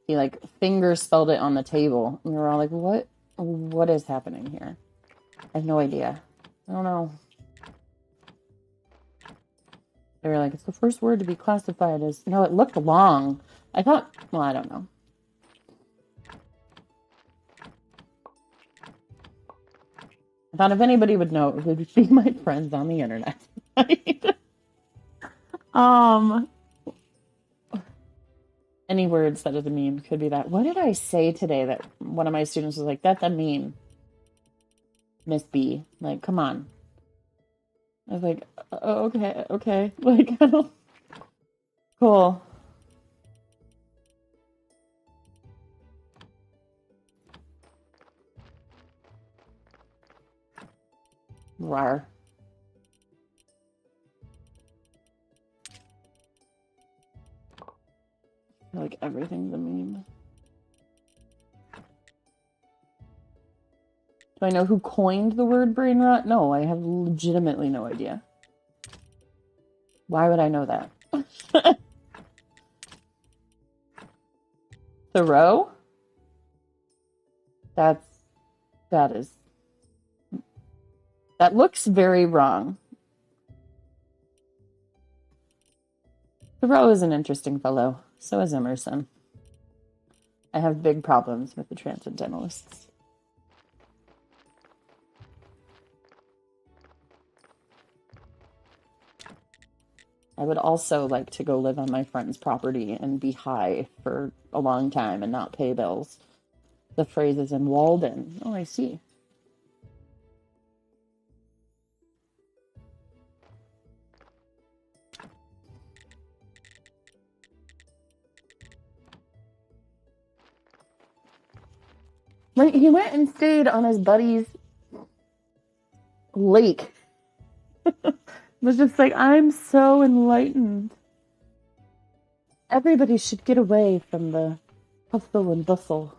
He like finger spelled it on the table. And we were all like, what is happening here? I have no idea. I don't know. They were like, it's the first word to be classified as... No, it looked long. I thought... Well, I don't know. I thought if anybody would know, it would be my friends on the internet. Any words that is a meme could be that. What did I say today that one of my students was like, that's a meme? Miss B. Like, come on. I was like, okay. Like, I don't... Cool. Rar. Like, everything's a meme. Do I know who coined the word brain rot? No, I have legitimately no idea. Why would I know that? Thoreau? That looks very wrong. Thoreau is an interesting fellow. So is Emerson. I have big problems with the transcendentalists. I would also like to go live on my friend's property and be high for a long time and not pay bills. The phrase is in Walden. Oh, I see. Like, he went and stayed on his buddy's lake. Was just like, I'm so enlightened. Everybody should get away from the hustle and bustle.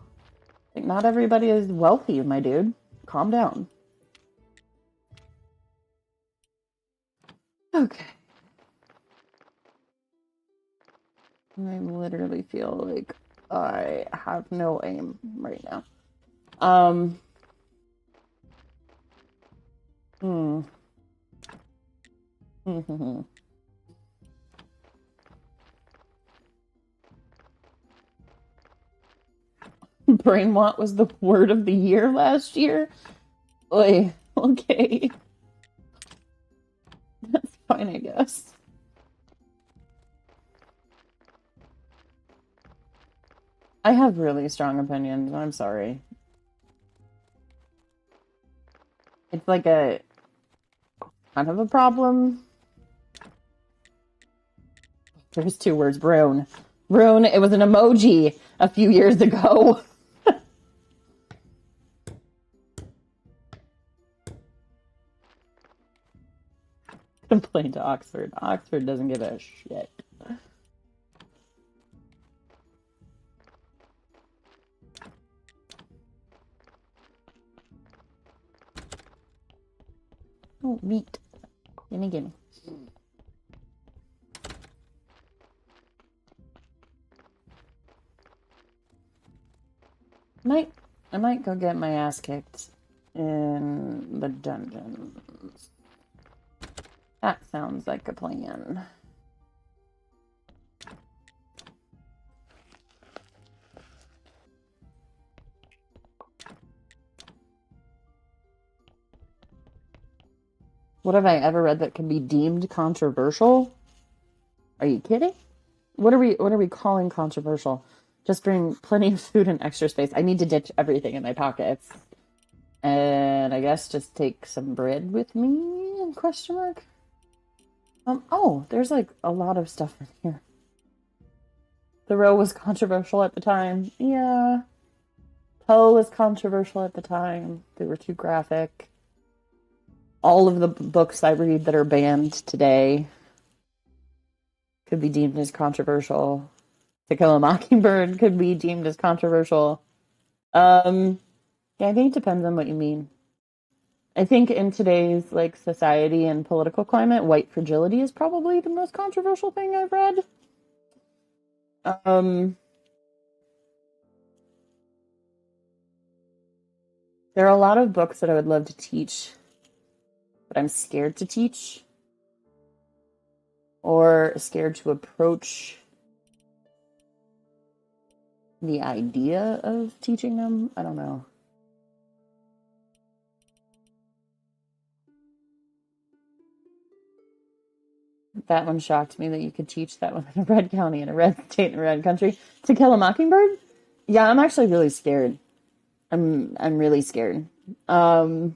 Like, not everybody is wealthy, my dude. Calm down. Okay. I literally feel like I have no aim right now. Brainwat was the word of the year last year? Oy, okay. That's fine, I guess. I have really strong opinions. I'm sorry. It's like a kind of a problem. There's two words, Rune. Rune, it was an emoji a few years ago. Complain to Oxford. Oxford doesn't give a shit. Oh, meat. Gimme. I might go get my ass kicked in the dungeons. That sounds like a plan. What have I ever read that can be deemed controversial? Are you kidding? What are we calling controversial? Just bring plenty of food and extra space. I need to ditch everything in my pockets. And I guess just take some bread with me? Question mark. Oh, there's like a lot of stuff in here. Thoreau was controversial at the time. Yeah. Poe was controversial at the time. They were too graphic. All of the books I read that are banned today could be deemed as controversial. To Kill a Mockingbird could be deemed as controversial. Yeah, I think it depends on what you mean. I think in today's like society and political climate, white fragility is probably the most controversial thing I've read. There are a lot of books that I would love to teach, but I'm scared to teach or scared to approach the idea of teaching them. I don't know. That one shocked me that you could teach that one in a red county, in a red state, in a red country. To Kill a Mockingbird? Yeah, I'm actually really scared. I'm really scared. I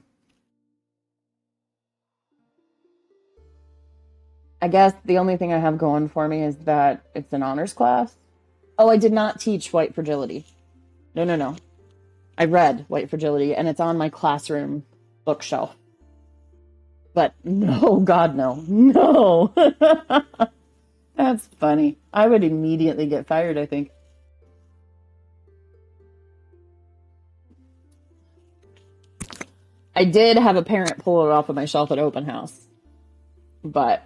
guess the only thing I have going for me is that it's an honors class. Oh, I did not teach white fragility. No. I read White Fragility, and it's on my classroom bookshelf. But no, God, no. No! That's funny. I would immediately get fired, I think. I did have a parent pull it off of my shelf at open house, but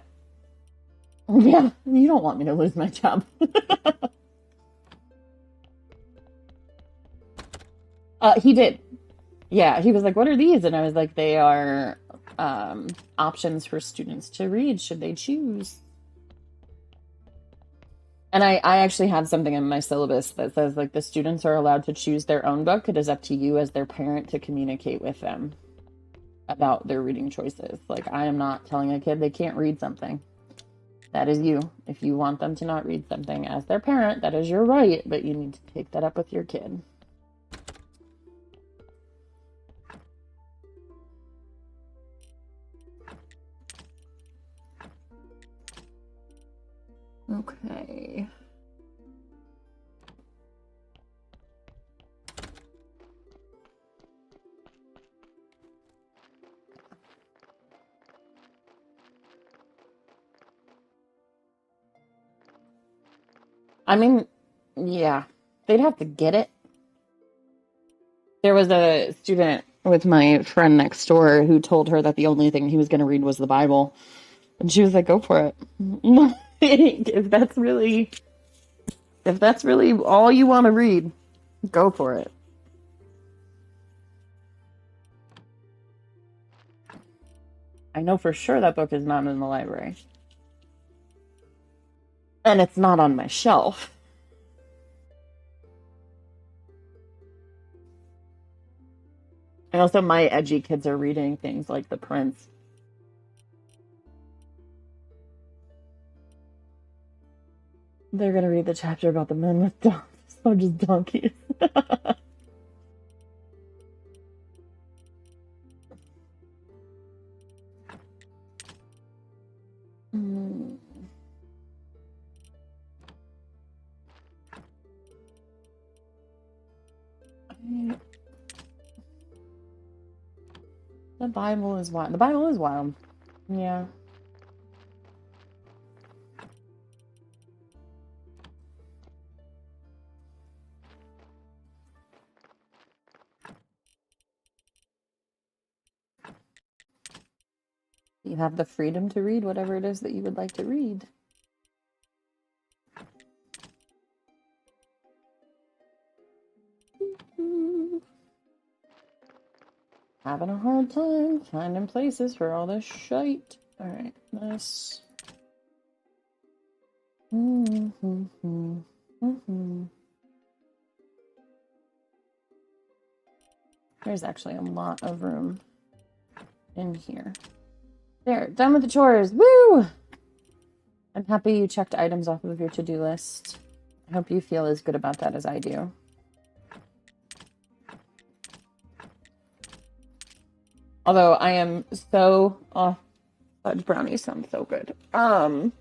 yeah, you don't want me to lose my job. He did. Yeah, he was like, "What are these?" And I was like, "They are options for students to read should they choose." And I actually had something in my syllabus that says like the students are allowed to choose their own book. It is up to you as their parent to communicate with them about their reading choices. Like, I am not telling a kid they can't read something. That is you. If you want them to not read something as their parent, that is your right, but you need to take that up with your kid. Okay. I mean, yeah, they'd have to get it. There was a student with my friend next door who told her that the only thing he was going to read was the Bible. And she was like, go for it. If that's really all you want to read, go for it. I know for sure that book is not in the library. And it's not on my shelf. And also my edgy kids are reading things like The Prince. They're going to read the chapter about the men with donkeys. So just donkeys. The Bible is wild. The Bible is wild. Yeah. You have the freedom to read whatever it is that you would like to read. Having a hard time finding places for all this shite. Alright, this. There's actually a lot of room in here. There, done with the chores. Woo! I'm happy you checked items off of your to-do list. I hope you feel as good about that as I do. Although I am so... Oh, fudge brownies sound so good. I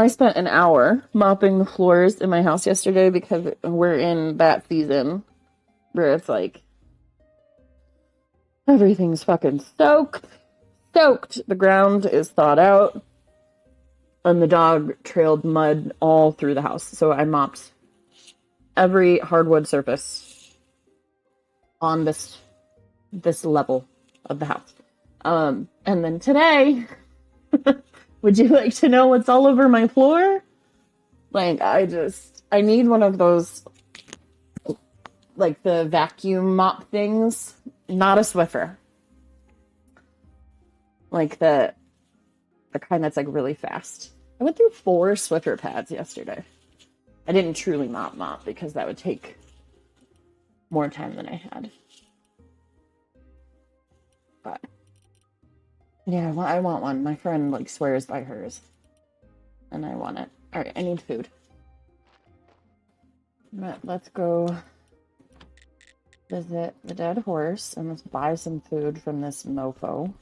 spent an hour mopping the floors in my house yesterday because we're in that season where it's like everything's fucking soaked. The ground is thawed out. And the dog trailed mud all through the house. So I mopped every hardwood surface on this level of the house. And then today, would you like to know what's all over my floor? Like, I need one of those, like the vacuum mop things, not a Swiffer. Like the kind that's like really fast. I went through 4 Swiffer pads yesterday. I didn't truly mop because that would take more time than I had. But yeah, I want one. My friend like swears by hers, and I want it. All right, I need food. But let's go visit the dead horse and let's buy some food from this mofo.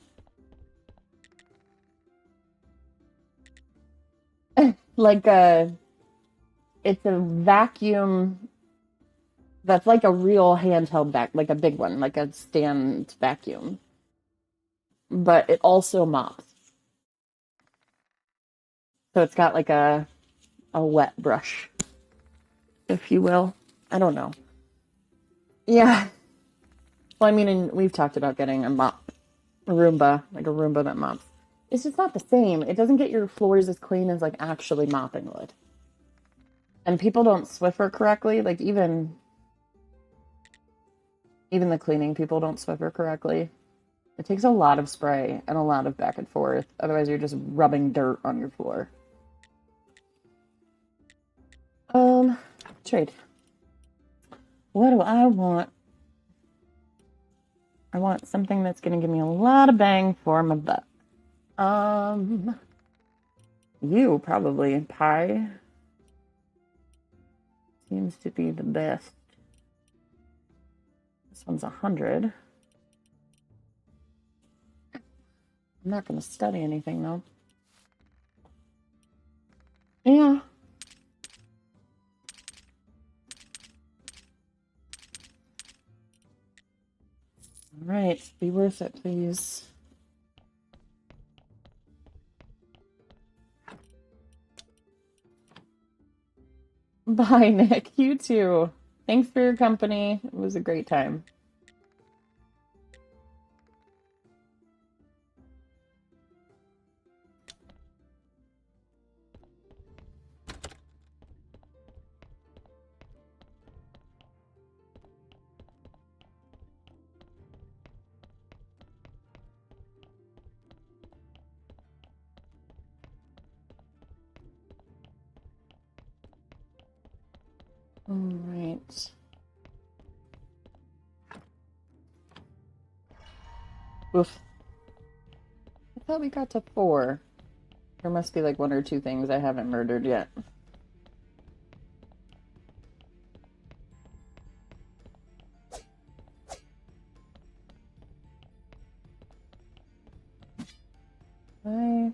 Like it's a vacuum that's like a real handheld like a big one, like a stand vacuum. But it also mops. So it's got like a wet brush, if you will. I don't know. Yeah. Well, I mean, and we've talked about getting a mop, a Roomba, like a Roomba that mops. It's just not the same. It doesn't get your floors as clean as like actually mopping would. And people don't Swiffer correctly. Like even the cleaning people don't Swiffer correctly. It takes a lot of spray and a lot of back and forth. Otherwise, you're just rubbing dirt on your floor. Trade. What do I want? I want something that's going to give me a lot of bang for my buck. You probably. Pie seems to be the best. This one's 100. I'm not going to study anything, though. Yeah. All right. Be worth it, please. Bye, Nick. You too. Thanks for your company. It was a great time. All right. Oof. I thought we got to 4. There must be like 1 or 2 things I haven't murdered yet. Bye.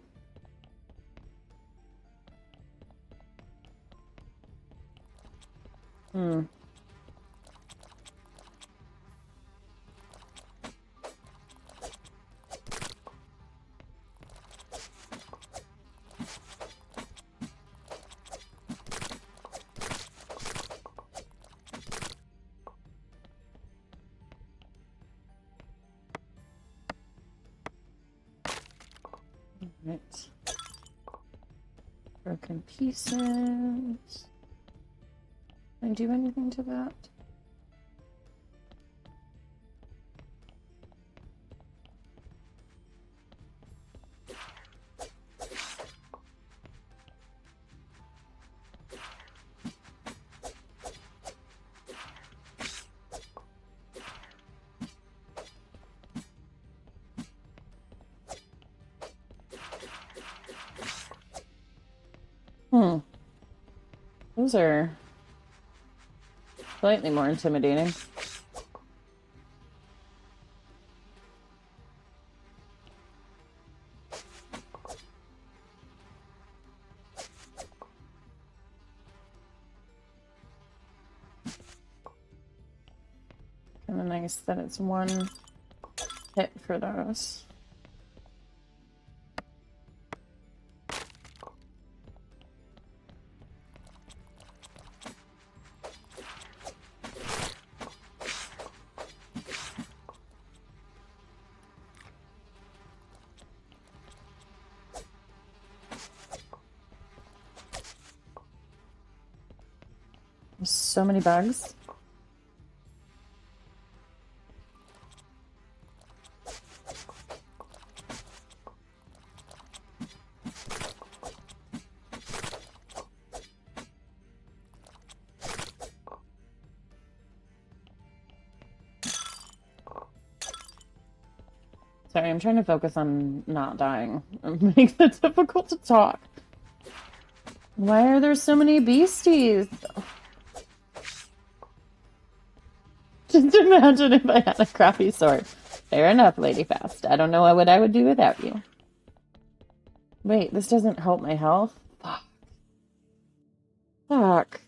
Right. Broken pieces. Can I do anything to that? Those are slightly more intimidating. Kind of nice that it's 1 hit for those. There's so many bugs. Sorry, I'm trying to focus on not dying. It makes it difficult to talk. Why are there so many beasties? Just imagine if I had a crappy sword. Fair enough, Lady Fast. I don't know what I would do without you. Wait, this doesn't help my health? Fuck. Fuck.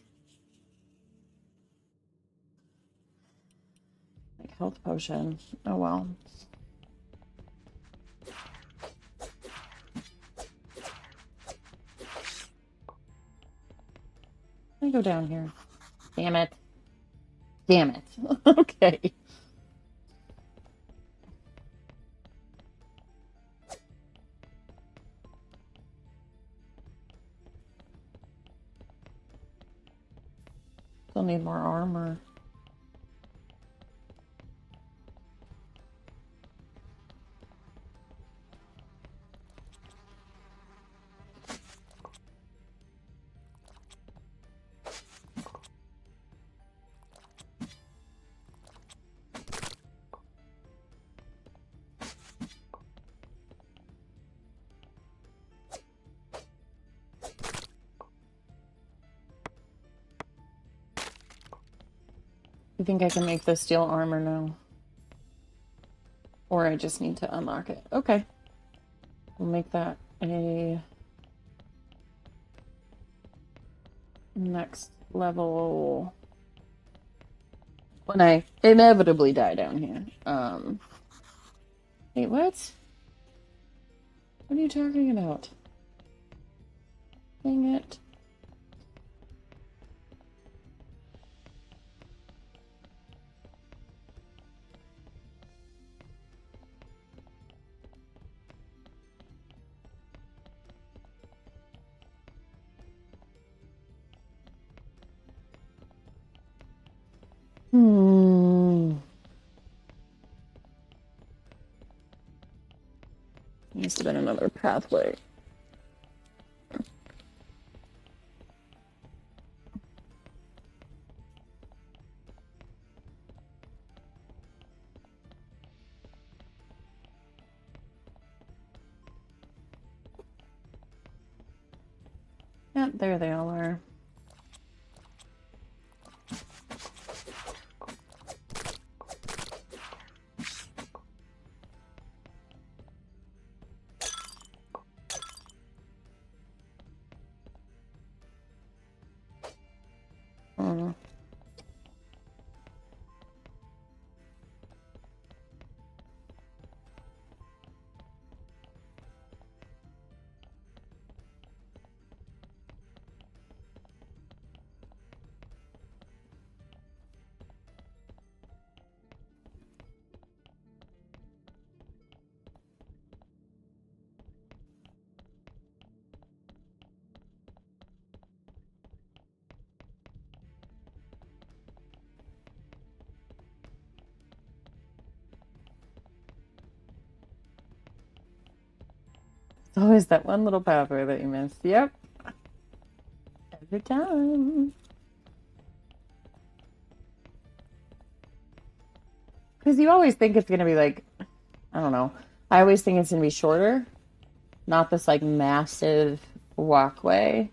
Like health potion. Oh well. Let me go down here. Damn it. Damn it. Okay. Still need more armor. You think I can make the steel armor now? Or I just need to unlock it. Okay. We'll make that a next level when I inevitably die down here. Wait, what? What are you talking about? Dang it. Must have been another pathway. Yep, there they all are. It's always that one little pathway that you miss. Yep. Every time. Because you always think it's going to be like, I don't know. I always think it's going to be shorter. Not this like massive walkway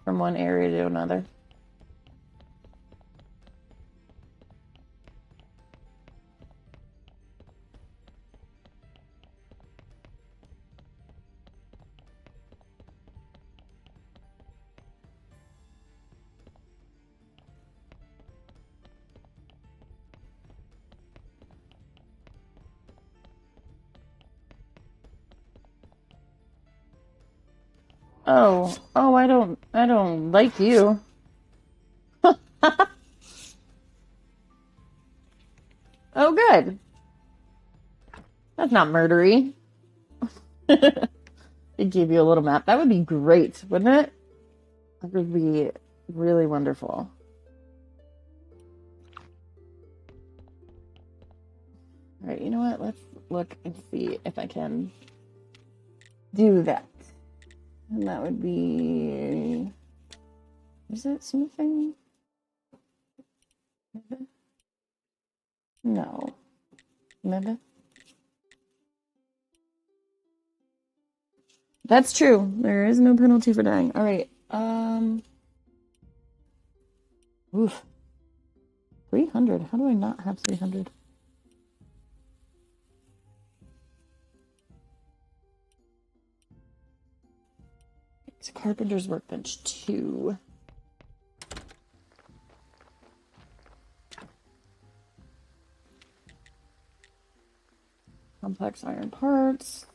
from one area to another. Oh, I don't like you. Oh, good. That's not murdery. It gave you a little map. That would be great, wouldn't it? That would be really wonderful. All right, you know what? Let's look and see if I can do that. And that would be... Is it smithing? No. Maybe. That's true. There is no penalty for dying. All right. Oof. 300. How do I not have 300? It's a carpenter's workbench 2. Complex iron parts.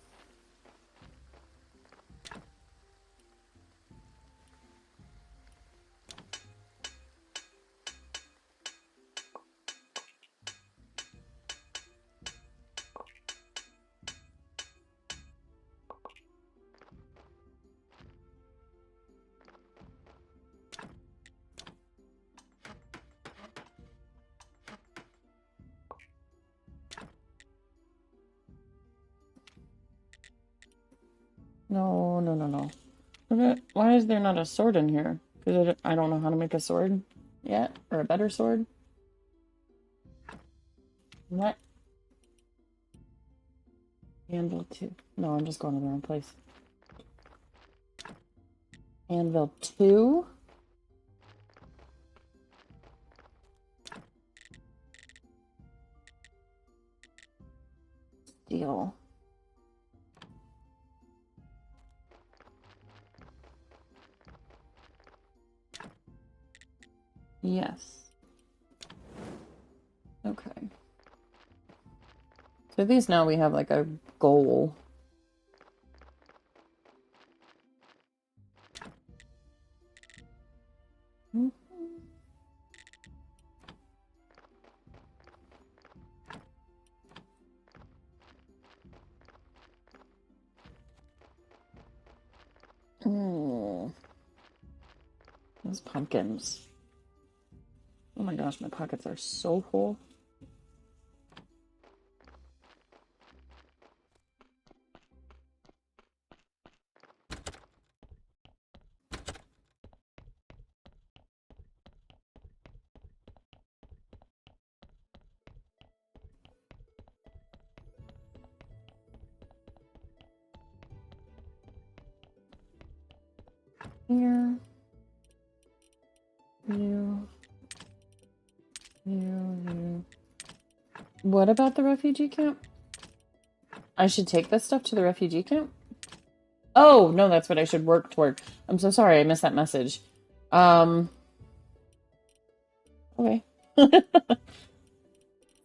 No, no, no, no. Why is there not a sword in here? Because I don't know how to make a sword yet, or a better sword. What? Anvil 2. No, I'm just going to the wrong place. Anvil 2? Steel. Yes. Okay. So these now we have like a goal. Those pumpkins. Oh my gosh, my pockets are so full. Here. You. What about the refugee camp? I should take this stuff to the refugee camp? Oh, no, that's what I should work toward. I'm so sorry, I missed that message. Okay.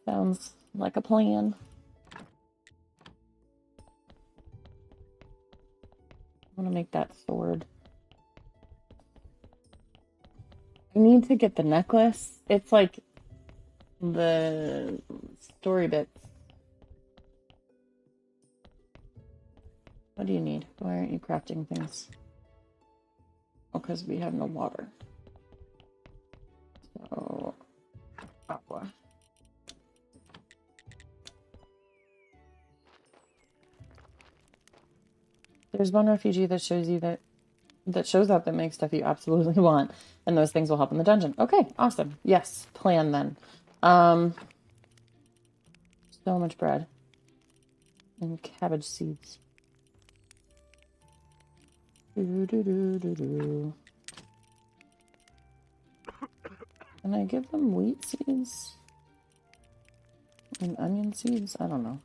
Sounds like a plan. I want to make that sword. I need to get the necklace. It's like the story bits. What do you need? Why aren't you crafting things? Oh, because we have no water. So, aqua. There's one refugee that shows you that shows up that makes stuff you absolutely want, and those things will help in the dungeon. Okay, awesome. Yes, plan then. So much bread and cabbage seeds. Can I give them wheat seeds and onion seeds? I don't know.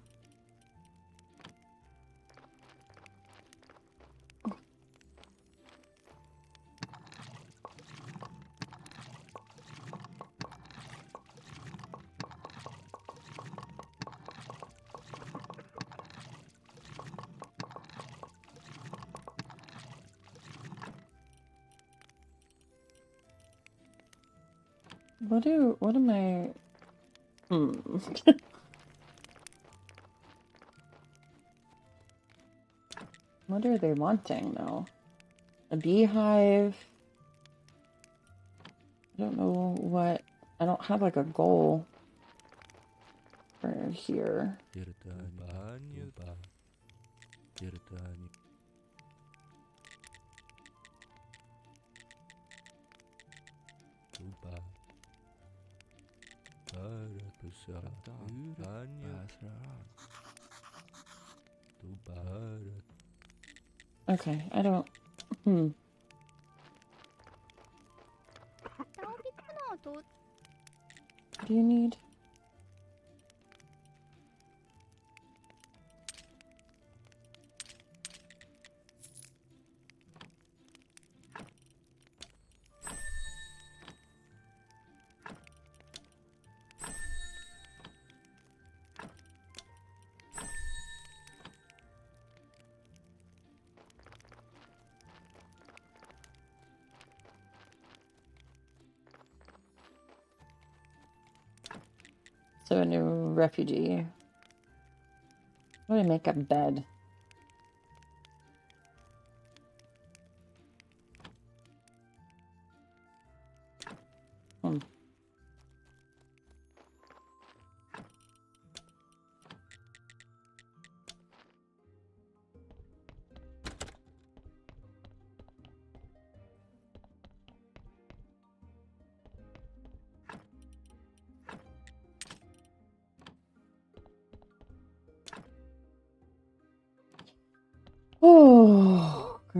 What am I... What are they wanting, though? A beehive? I don't know what... I don't have, like, a goal for here. Okay, I don't... What do you need? So a new refugee. How do I make a bed?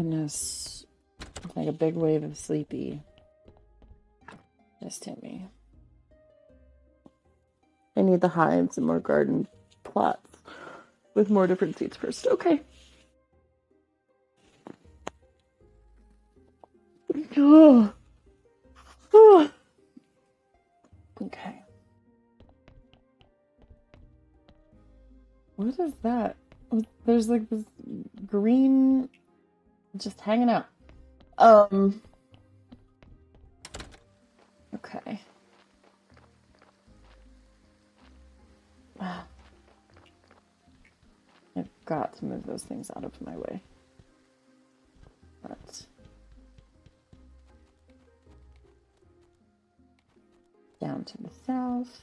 Goodness. It's like a big wave of sleepy just hit me. I need the hives and more garden plots with more different seeds first. Okay. Oh. Oh. Okay. What is that? There's like this green just hanging out. Okay. I've got to move those things out of my way. But down to the south.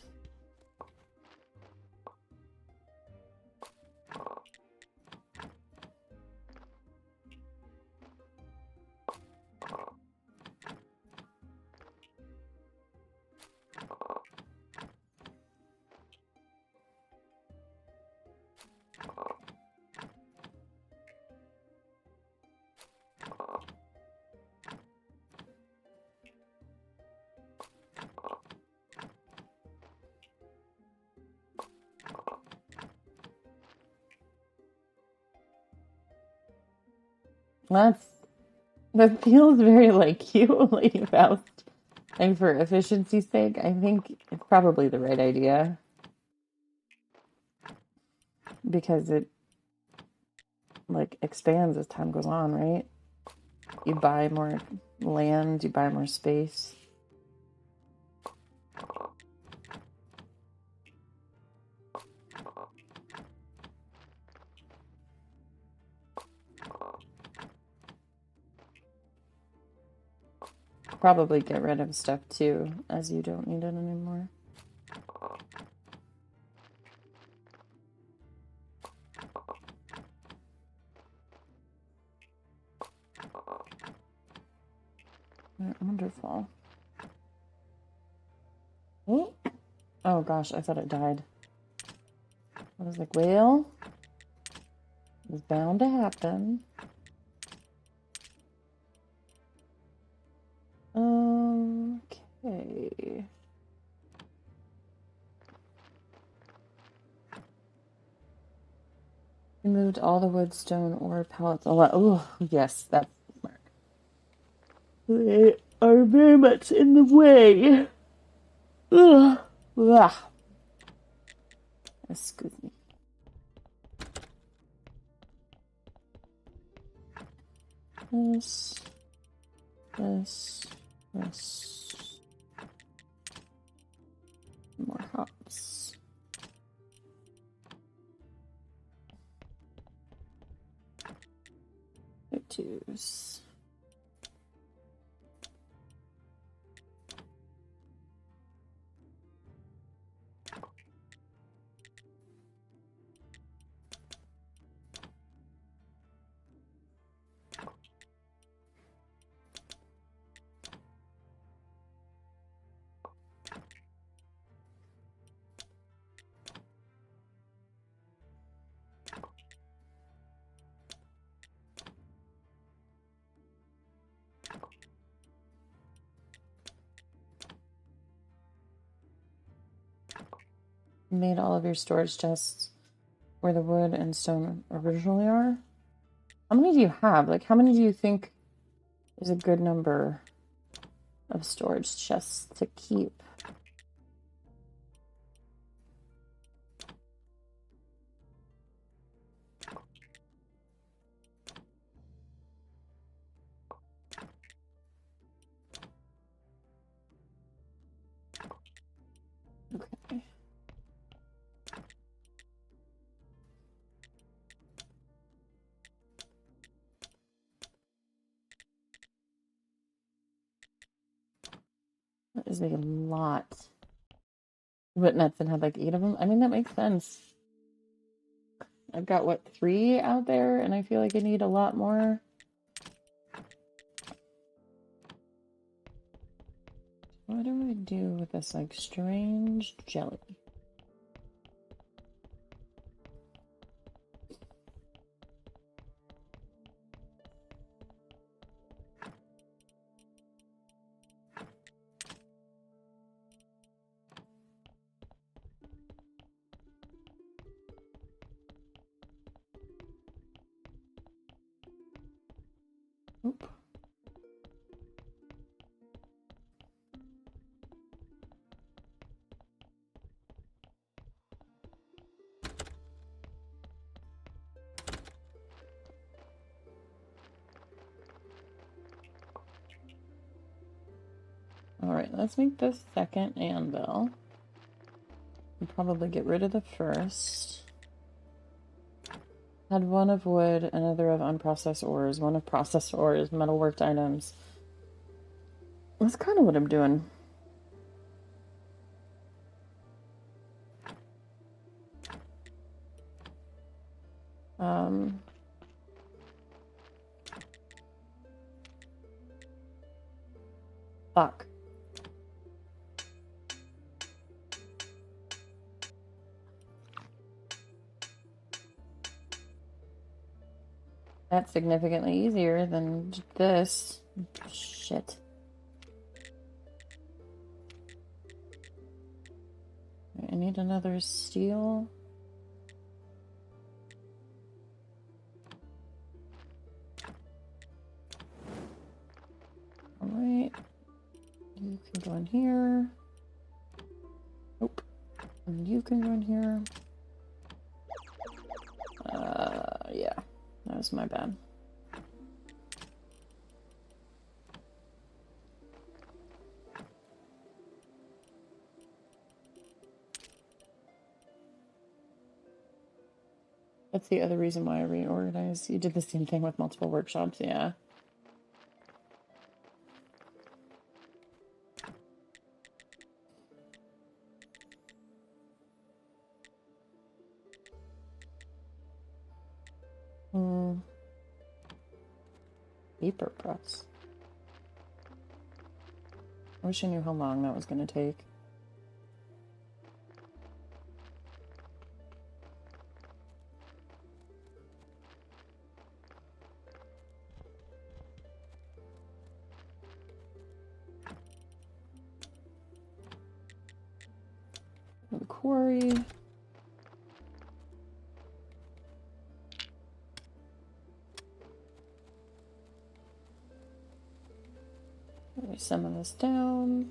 That feels very like you, Lady Faust. And for efficiency's sake, I think it's probably the right idea. Because it like expands as time goes on, right? You buy more land, you buy more space. Probably get rid of stuff too, as you don't need it anymore. Wonderful. Oh gosh, I thought it died. I was like, well, it was bound to happen. Okay. Removed all the wood, stone, or pellets. Oh, yes, that's smart. They are very much in the way. Ugh. Ugh. Excuse me. This. More hops. Twos. Made all of your storage chests where the wood and stone originally are. How many do you have? Like, how many do you think is a good number of storage chests to keep? Okay. That is like a lot. But Netson had like 8 of them. I mean, that makes sense. I've got, what, 3 out there, and I feel like I need a lot more. What do I do with this, like, strange jelly? Oop. Alright, let's make the second anvil. And probably get rid of the first. Had one of wood, another of unprocessed ores, one of processed ores, metalworked items. That's kind of what I'm doing. Fuck. That's significantly easier than this. Shit. I need another steel. Alright. You can go in here. Nope. And you can go in here. Yeah. That was my bad. That's the other reason why I reorganized. You did the same thing with multiple workshops, yeah. Paper press. I wish I knew how long that was going to take. The quarry. Let me summon this down.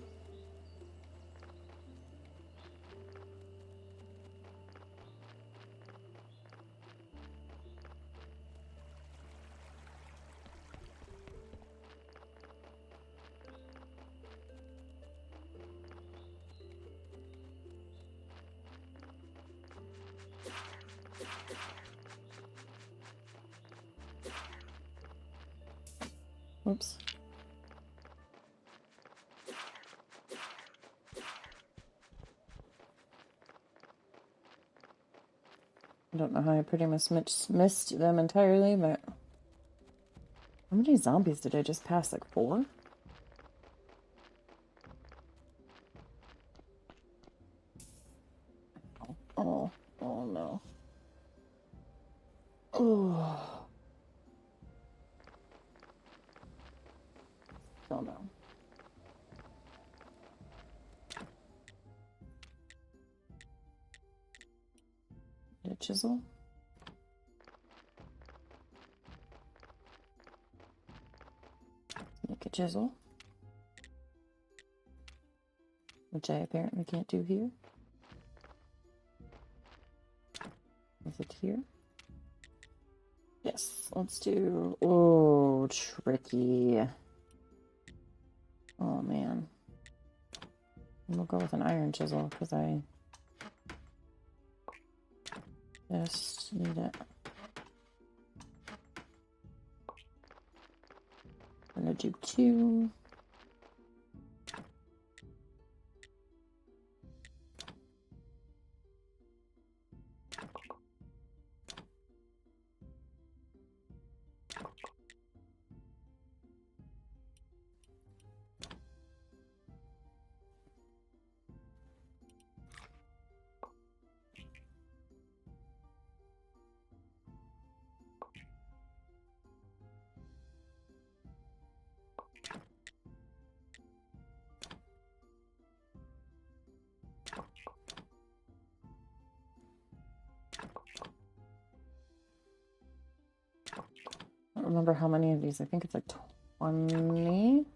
Oops. I don't know how I pretty much missed them entirely, but... How many zombies did I just pass? Like 4? Oh, oh no. Oh. Oh no. Get a chisel. Make a chisel. Which I apparently can't do here. Is it here? Yes, let's do... Oh, tricky. Oh, man. We'll go with an iron chisel, because I just need it. I'm going to do 2. remember how many of these. I think it's like 20.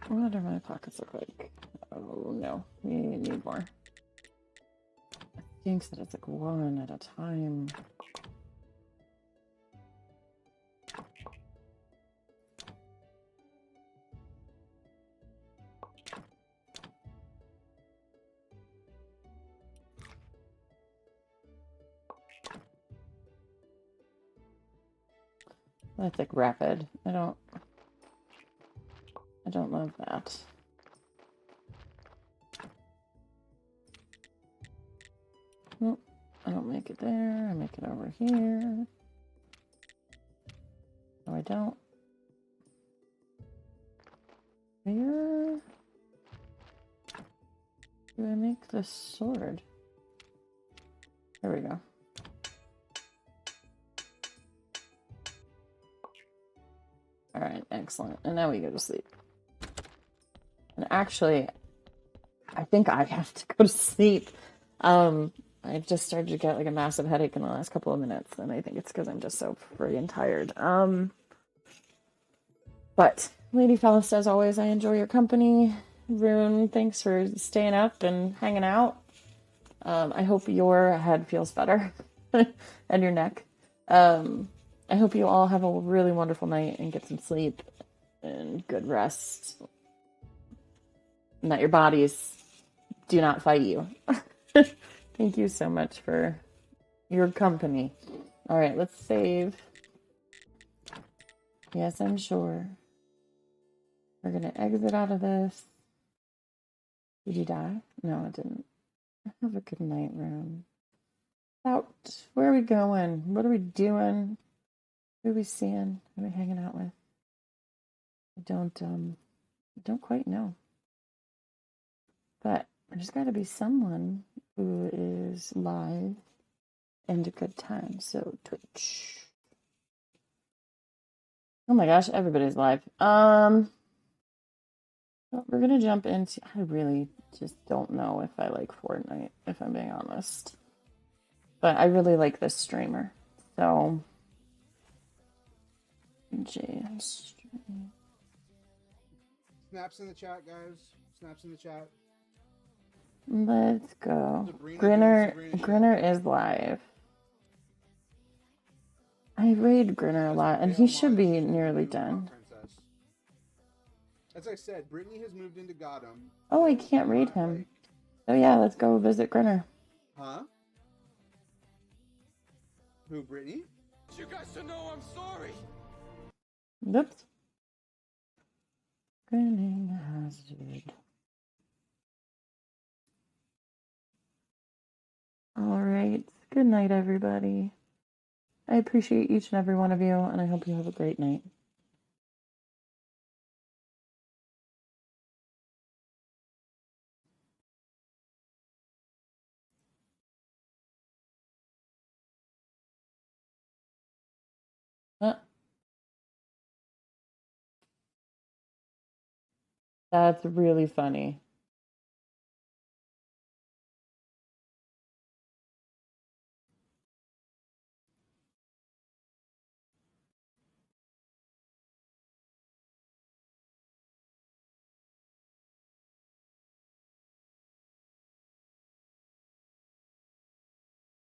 What do my pockets look like? Oh no, we need more. I think that it's like one at a time. That's like rapid. I don't love that. Nope, I don't make it there. I make it over here. No, I don't. Where do I make the sword? There we go. All right, excellent. And now we go to sleep. And actually, I think I have to go to sleep. I just started to get like a massive headache in the last couple of minutes, and I think it's because I'm just so friggin' tired. But Lady Fellis, as always, I enjoy your company. Rune, thanks for staying up and hanging out. I hope your head feels better and your neck. I hope you all have a really wonderful night and get some sleep and good rest. And that your bodies do not fight you. Thank you so much for your company. All right, let's save. Yes, I'm sure. We're going to exit out of this. Did you die? No, I didn't. Have a good night, Rune. Out. Where are we going? What are we doing? Who are we seeing? Who are we hanging out with? I don't quite know. But there's got to be someone who is live and a good time. So Twitch. Oh my gosh, everybody's live. Well, we're gonna jump into. I really just don't know if I like Fortnite, if I'm being honest. But I really like this streamer. So James. Snaps in the chat, guys. Snaps in the chat. Let's go. Sabrina, Grinner is live. I raid Grinner a lot, and he should be nearly done. As I said, Brittany has moved into Gotham. Oh, I can't raid him. Oh yeah, let's go visit Grinner. Huh? Who, Brittany? You guys should know I'm sorry. Oops. Grinning hazard. All right. Good night, everybody. I appreciate each and every one of you, and I hope you have a great night. That's really funny.